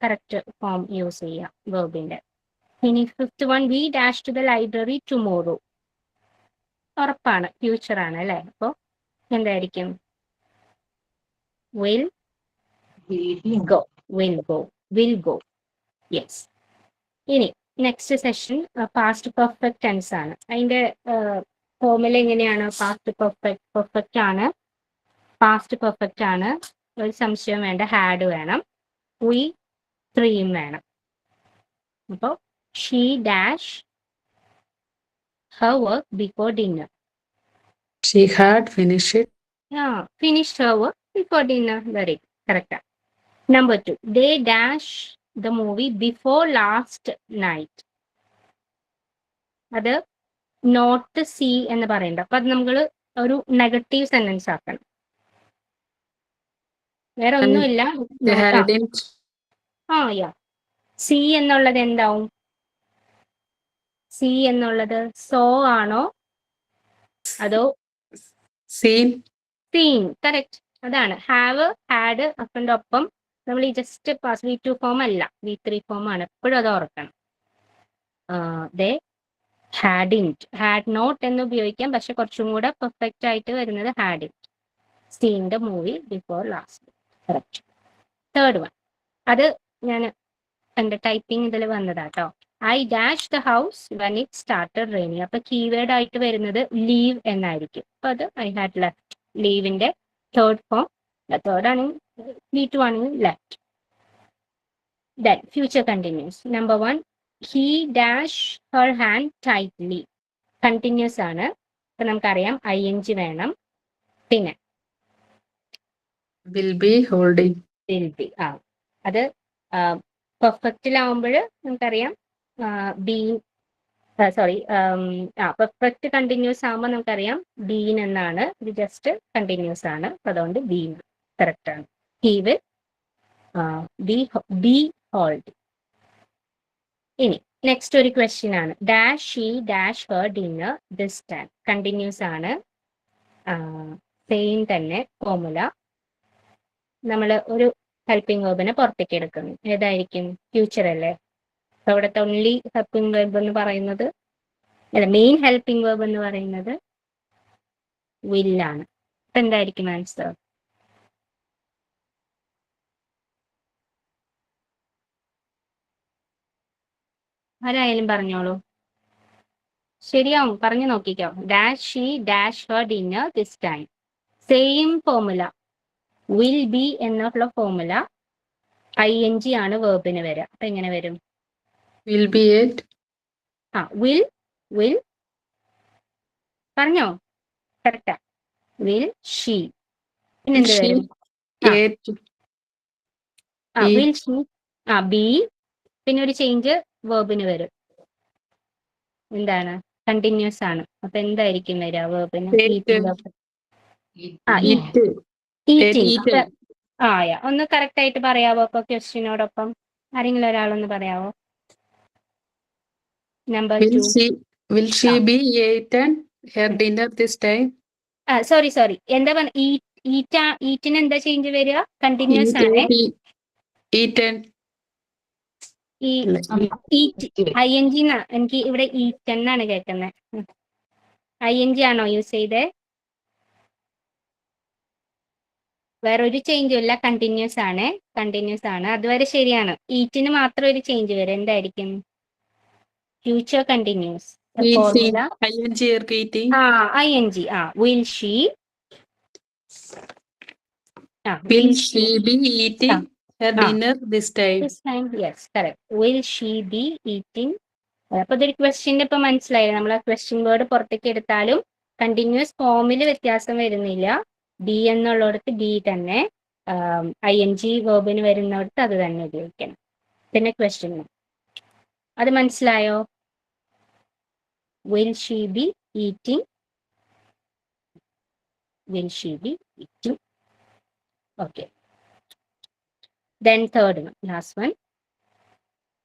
C: കറക്റ്റ് ഫോം യൂസ് ചെയ്യാം വേർബിന്റെ. ഇനി fifth one, we dash to the library tomorrow. ഉറപ്പാണ്, ഫ്യൂച്ചർ ആണ് അല്ലെ? അപ്പൊ എന്തായിരിക്കും? Will go. Will go yes. ഇനി next session past perfect tense ആണ്. അതിന്റെ ഫോർമുല എങ്ങനെയാണ്? പെർഫെക്റ്റ് ആണ്, ഒരു സംശയം വേണ്ട, ഹാഡ് വേണം, വി ത്രീയും വേണം. അപ്പോൾ she dash her work before dinner.
B: She had finished.
C: Finished her work before dinner. Very correct. Number 2, they dash the movie before last night. അത് നോട്ട് സി എന്ന് പറയണ്ട. അപ്പൊ അത് നമ്മൾ ഒരു നെഗറ്റീവ് സെന്റൻസ് ആക്കണം. വേറെ ഒന്നുമില്ല.
B: They hadn't.
C: സി എന്നുള്ളത് എന്താവും? സി എന്നുള്ളത് സോ ആണോ അതോ
B: Seen.
C: സീൻ? കറക്റ്റ്, അതാണ്. ഹാവ്, ഹാഡ് അപ്പൻ്റെ ഒപ്പം നമ്മൾ ഈ ജസ്റ്റ് പാസ് V2 ഫോം അല്ല, V3 ഫോം ആണ്. എപ്പോഴും അത് ഓർക്കണം. ദേ ഹാഡിൻറ്റ്, ഹാഡ് നോട്ട് എന്ന് ഉപയോഗിക്കാം, പക്ഷെ കുറച്ചും കൂടെ പെർഫെക്റ്റ് ആയിട്ട് വരുന്നത് ഹാഡിൻറ്റ്. Seen the movie before last. Correct. Third one, അത് ഞാൻ എൻ്റെ ടൈപ്പിംഗ് ഇതിൽ വന്നതാട്ടോ. I dash the house when it started raining. അപ്പൊ കീവേഡ് ആയിട്ട് വരുന്നത് ലീവ് എന്നായിരിക്കും. അപ്പൊ അത് ഐ ഹാഡ് ലെഫ്റ്റ്. ലീവിന്റെ തേർഡ് ഫോം, തേർഡ് ആണെങ്കിൽ V2 ആണെങ്കിൽ left. Then future continuous. Number 1, he dash her hand tightly. Continuous ആണ്. അപ്പൊ നമുക്കറിയാം ing വേണം. പിന്നെ
B: Will be holding.
C: will be. അത് പെർഫെക്റ്റിലാവുമ്പോൾ നമുക്കറിയാം ബീൻ, സോറി, പെർഫെക്റ്റ് കണ്ടിന്യൂസ് ആകുമ്പോൾ നമുക്കറിയാം ബീൻ എന്നാണ്. ഇത് ജസ്റ്റ് കണ്ടിന്യൂസ് ആണ്, അപ്പൊ അതുകൊണ്ട് ബീൻ കറക്റ്റ് ആണ്. He will be hold. ഇനി നെക്സ്റ്റ് ഒരു ക്വസ്റ്റ്യൻ ആണ്. Dash she dash Har dinner this time. Continuous ആണ്, സെയിം തന്നെ ഫോർമുല. നമ്മൾ ഒരു ഹെൽപ്പിംഗ് വേർബിനെ പുറത്തേക്ക് എടുക്കുന്നു. ഏതായിരിക്കും? ഫ്യൂച്ചർ അല്ലേ? അപ്പൊ അവിടുത്തെ ഓൺലി ഹെൽപ്പിംഗ് വേർബ് എന്ന് പറയുന്നത്, അല്ല, മെയിൻ ഹെൽപ്പിംഗ് വേർബ് എന്ന് പറയുന്നത് വില്ലാണ്. അപ്പൊ എന്തായിരിക്കും ആൻസർ? ആരായാലും പറഞ്ഞോളൂ. ശരിയാവും, പറഞ്ഞു നോക്കിക്കോ. Dash she dash Har dinner this time. Same formula. Will be എന്നുള്ള ഫോർമുല ING ആണ് വേർബിന് വരിക. അപ്പൊ എങ്ങനെ വരും?
B: Will be at.
C: വിൽ പറഞ്ഞോ, കറക്റ്റാ. Will she. പിന്നെ
B: Will
C: എന്ത്
B: she
C: വരും?
B: at
C: will
B: eat?
C: She B. പിന്നെ ഒരു ചേഞ്ച് വേർബിന് വരും. എന്താണ്? കണ്ടിന്യൂസ് ആണ്. അപ്പൊ എന്തായിരിക്കും വരിക വേർബിന്?
B: At eat. At
C: eating.
B: eaten.
C: ഒന്ന് കറക്റ്റ് ആയിട്ട് പറയാവോ അപ്പൊ ക്വസ്റ്റ്യനോടൊപ്പം? ആരെങ്കിലും ഒരാളൊന്ന് പറയാവോ? Number 2.
B: Will she be eaten her dinner this time?
C: Sorry എന്താ പറഞ്ഞ? ഈറ്റിന് എന്താ ചേഞ്ച് വരിക? കണ്ടിന്യൂസ് ആണ്.
B: Eaten.
C: ING എനിക്ക് ഇവിടെ ഈറ്റൻ എന്നാണ് കേൾക്കുന്നത്. ING ആണോ യൂസ് ചെയ്തേ? വേറൊരു ചേഞ്ചും ഇല്ല, കണ്ടിന്യൂസ് ആണ്. അതുവരെ ശരിയാണ്. ഈറ്റിന് മാത്രം ഒരു ചേഞ്ച് വരും. എന്തായിരിക്കും? Future continuous formula.
B: ING eating.
C: ING. Will she.
B: Will she be eating her dinner this time?
C: This time, yes, correct. Will she be eating? അപ്പൊ ഇതൊരു ക്വസ്റ്റ്യന്റെ ഇപ്പൊ മനസ്സിലായി. നമ്മൾ ആ ക്വസ്റ്റ്യൻ വേർഡ് പുറത്തേക്ക് എടുത്താലും കണ്ടിന്യൂസ് ഫോമിൽ വ്യത്യാസം വരുന്നില്ല. ബി എന്നുള്ളിടത്ത് ബി തന്നെ, ING വേർബിന് വരുന്നിടത്ത് അത് തന്നെ ഉപയോഗിക്കണം. പിന്നെ ക്വസ്റ്റ്യൻ അത് മനസ്സിലായോ? Will she B eating. Will she B eating. Okay. Then third one, last one.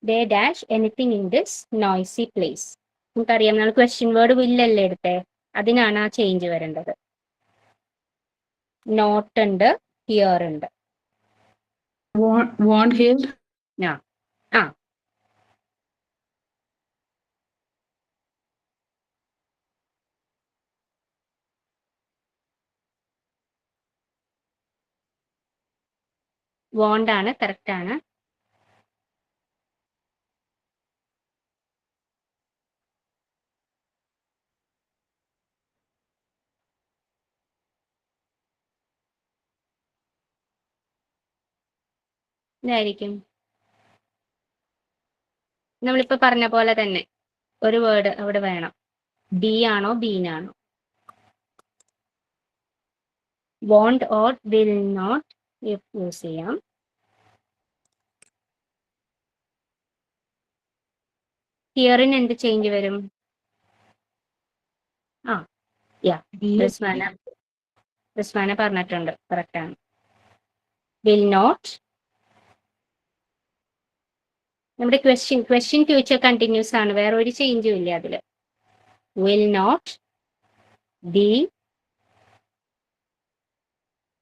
C: They dash anything in this noisy place. നമുക്കറിയാം, നമ്മൾ ക്വസ്റ്റ്യൻ വേർഡ് വില്ലല്ലേ എടുത്തേ, അതിനാണ് ആ ചേഞ്ച് വരേണ്ടത്. നോട്ട് ഉണ്ട്, ഹിയർ ഉണ്ട്.
B: Want here?
C: വോണ്ട് ആണ്, കറക്റ്റ് ആണ്. ഇതായിരിക്കും നമ്മളിപ്പോ പറഞ്ഞ പോലെ തന്നെ ഒരു വേർഡ് അവിടെ വേണം. ബി ആണോ ബീനാണോ? Won't or will not use ചെയ്യാം. ഹിയറിന് എന്ത് ചേഞ്ച് വരും? റിസ്വാന പറഞ്ഞിട്ടുണ്ട്, കറക്റ്റ് ആണ്. Will not. നമ്മുടെ ക്വസ്റ്റ്യൻ ഫ്യൂച്ചർ കണ്ടിന്യൂസ് ആണ്, വേറെ ഒരു ചേഞ്ചും ഇല്ല അതില്. Will not be.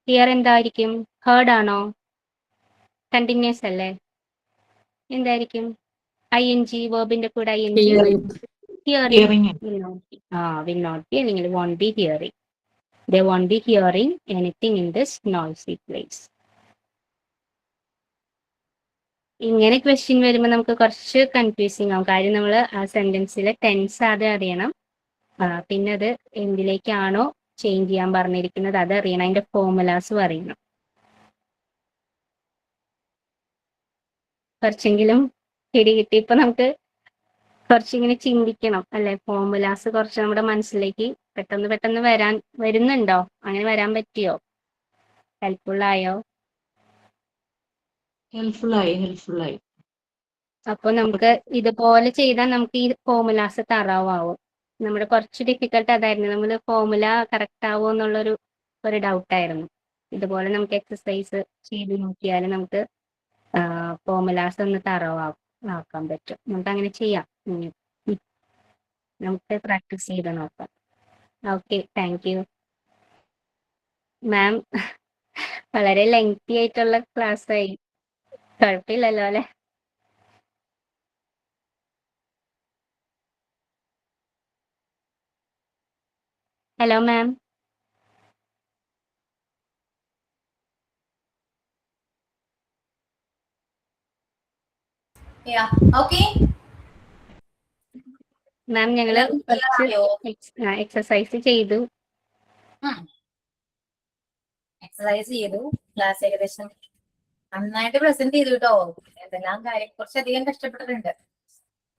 C: ഹിയർ എന്തായിരിക്കും? ഹേർഡ് ആണോ? കണ്ടിന്യൂസ് അല്ലേ? എന്തായിരിക്കും? ING വേർബിന്റെ കൂടെ ING. Hearing. Will not be അല്ലെങ്കിൽ won't be hearing. They won't be hearing anything in this noisy place. ഇങ്ങനെ ക്വസ്റ്റ്യൻ വരുമ്പോൾ നമുക്ക് കുറച്ച് കൺഫ്യൂസിങ് ആവും. കാര്യം നമ്മൾ ആ സെന്റൻസിലെ ടെൻസ് ആദ്യം അറിയണം. പിന്നെ അത് എന്തിലേക്കാണോ ചേഞ്ച് ചെയ്യാൻ പറഞ്ഞിരിക്കുന്നത് അത് അറിയണം. അതിന്റെ ഫോർമുലാസും അറിയണം. കുറച്ചെങ്കിലും കിട്ടി. ഇപ്പൊ നമുക്ക് കുറച്ചിങ്ങനെ ചിന്തിക്കണം അല്ലെ? ഫോർമുലാസ് കുറച്ച് നമ്മുടെ മനസ്സിലേക്ക് പെട്ടെന്ന് വരുന്നുണ്ടോ? അങ്ങനെ വരാൻ പറ്റിയോ? ഹെൽപ്ഫുൾ ആയോ?
D: ഹെൽപ്ഫുള്ളായി.
C: അപ്പൊ നമുക്ക് ഇതുപോലെ ചെയ്താൽ നമുക്ക് ഈ ഫോർമുലാസ് തറവാവും. നമ്മുടെ കുറച്ച് ഡിഫിക്കൽട്ട് അതായിരുന്നു. നമ്മൾ ഫോർമുല കറക്റ്റ് ആവുമോ എന്നുള്ളൊരു ഡൗട്ടായിരുന്നു. ഇതുപോലെ നമുക്ക് എക്സസൈസ് ചെയ്ത് നോക്കിയാൽ നമുക്ക് ഫോർമുലാസ് ഒന്ന് ആക്കാൻ പറ്റും. നമുക്ക് അങ്ങനെ ചെയ്യാം. നമുക്ക് പ്രാക്ടീസ് ചെയ്ത് നോക്കാം. Okay, thank you ma'am. വളരെ ലെങ്തി ആയിട്ടുള്ള ക്ലാസ് ആയി. കുഴപ്പമില്ലല്ലോ അല്ലെ? Hello ma'am.
A: Yeah, okay.
C: മാം ഞങ്ങള്
A: എല്ലാവർക്കും clear ആയോ?
C: എക്സസൈസ് ചെയ്തു.
A: എക്സസൈസ് ചെയ്തു. ക്ലാസ് ഏകദേശം നന്നായിട്ട് പ്രസന്റ് ചെയ്തു കേട്ടോ. എന്തെല്ലാം കാര്യം കുറച്ചധികം കഷ്ടപ്പെട്ടിട്ടുണ്ട്.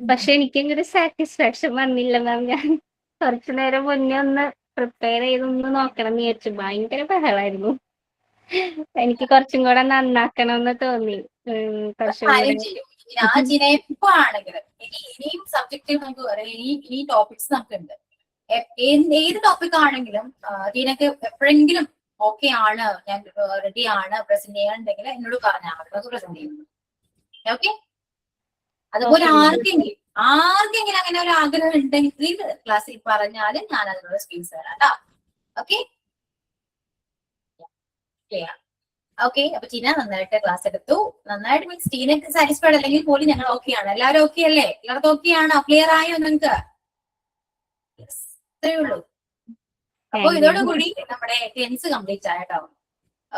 C: പക്ഷെ എനിക്ക് ഒരു സാറ്റിസ്ഫാക്ഷൻ വന്നില്ല മാം. ഞാൻ കുറച്ചു നേരം മുന്നേ ഒന്ന് പ്രിപ്പയർ ചെയ്തൊന്ന് നോക്കണം എന്ന് വിചാരിച്ചു. ഭയങ്കര ബഹളായിരുന്നു. എനിക്ക് കുറച്ചും കൂടെ നന്നാക്കണം എന്ന് തോന്നി. കുറച്ചും കൂടെ
A: കാര്യം ചെയ്യും. ഞാൻ ജിനെ ഇപ്പൊ ആണെങ്കിലും ഇനിയും സബ്ജക്റ്റ് നമുക്ക് പറയാം. ഇനി ടോപ്പിക്സ് നമുക്കുണ്ട്. ഏത് ടോപ്പിക് ആണെങ്കിലും ഇതിനൊക്കെ എപ്പോഴെങ്കിലും ഓക്കെ ആണ്, ഞാൻ റെഡി ആണ് പ്രസന്റ് ചെയ്യാനുണ്ടെങ്കിൽ എന്നോട് പറഞ്ഞാൽ നമുക്ക് പ്രസന്റ് ചെയ്യുന്നു. ഓക്കെ. അതുപോലെ ആർക്കെങ്കിലും അങ്ങനെ ഒരു ആഗ്രഹം ഉണ്ടെങ്കിൽ ക്ലാസ്സിൽ പറഞ്ഞാലും ഞാൻ അതിനുള്ള സ്പേസ് തരാം കേട്ടോ. ഓക്കെ. ക്ലിയർ. ഓക്കെ. അപ്പൊ ടീന നന്നായിട്ട് ക്ലാസ് എടുത്തു. നന്നായിട്ട് മീൻസ് ടീനക്ക് സാറ്റിസ്ഫൈഡ് അല്ലെങ്കിൽ പോലും ഞങ്ങൾ ഓക്കെ ആണ്. എല്ലാവരും ഓക്കെ അല്ലേ? എല്ലാവർക്കും ഓക്കെ ആണോ? ക്ലിയർ ആയോ നിങ്ങൾക്ക്? ഇത്രയേ ഉള്ളൂ. അപ്പൊ ഇതോടുകൂടി നമ്മുടെ ടെൻസ് കംപ്ലീറ്റ് ആയിട്ടോ.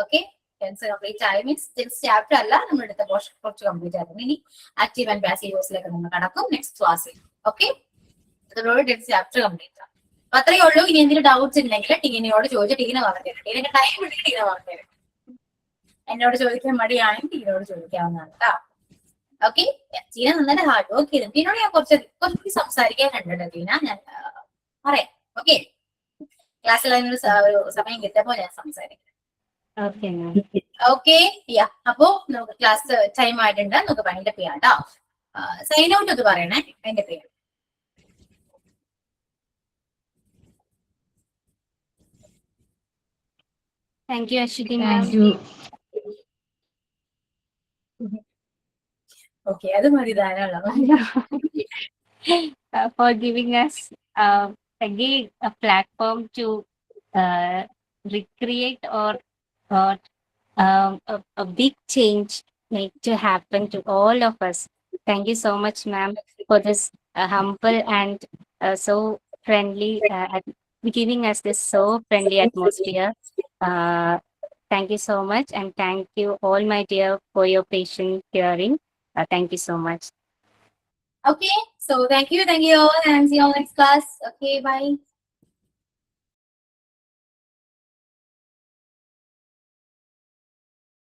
A: ഓക്കെ. ടെൻസ് കംപ്ലീറ്റ് ആയി മീൻസ് ടെൻസ് ചാപ്റ്റർ അല്ല, നമ്മൾ എടുത്ത പോർഷൻ കുറച്ച് കംപ്ലീറ്റ് ആയിരുന്നു. ഇനി ആക്റ്റീവ് ആൻഡ് പാസീവ് വോയിസിലേക്ക് നമ്മൾ കടക്കും നെക്സ്റ്റ് ക്ലാസ്സിൽ. ഓക്കെ. ഇതോട് ടെൻസ് ചാപ്റ്റർ കംപ്ലീറ്റ് ആണ്. അപ്പൊ അത്രയേ ഉള്ളൂ. ഇനി എന്തെങ്കിലും ഡൗട്ട്സ് ഉണ്ടെങ്കിൽ ടീനയോട് ചോദിച്ചു ടീന പറഞ്ഞുതരും. ടീനക്ക് ടൈം എടുത്ത് ടീന പറഞ്ഞുതരും. എന്നോട് ചോദിക്കാൻ മടിയാണെങ്കിൽ ടീനോട് ചോദിക്കാവുന്നതാണ് കേട്ടോ. ഓക്കെ. ടീന നന്നായിട്ട് ഹാർഡ് വർക്ക് ചെയ്തു. ടീനോട് ഞാൻ കുറച്ചുകൂടി സംസാരിക്കാൻ കണ്ടിട്ടുണ്ട് ടീന. ഞാൻ പറയാം. ഓക്കെ. ക്ലാസ്സിൽ അതിനൊരു സമയം കിട്ടുമ്പോൾ ഞാൻ സംസാരിക്കാം. ഓക്കെ. അപ്പോ നമുക്ക് ക്ലാസ് ടൈം ആയിട്ടുണ്ട്. നമുക്ക് വൈൻഡപ്പ് ചെയ്യാം കേട്ടോ. സൈൻ ഔട്ട് ഒക്കെ പറയണേ. വൈൻഡപ്പ് ചെയ്യാം.
C: Thank you Aswathy ma'am.
D: Thank you.
A: Okay. അത് മതി ധാരാളം.
C: For giving us again a platform to recreate or a big change make to happen to all of us. Thank you so much, ma'am, for this humble and so friendly, giving us this so friendly atmosphere. Thank you so much, and thank you all, my dear, for your patient hearing. Thank you so much.
A: Okay. So thank you all, and see you all next class. Okay. Bye.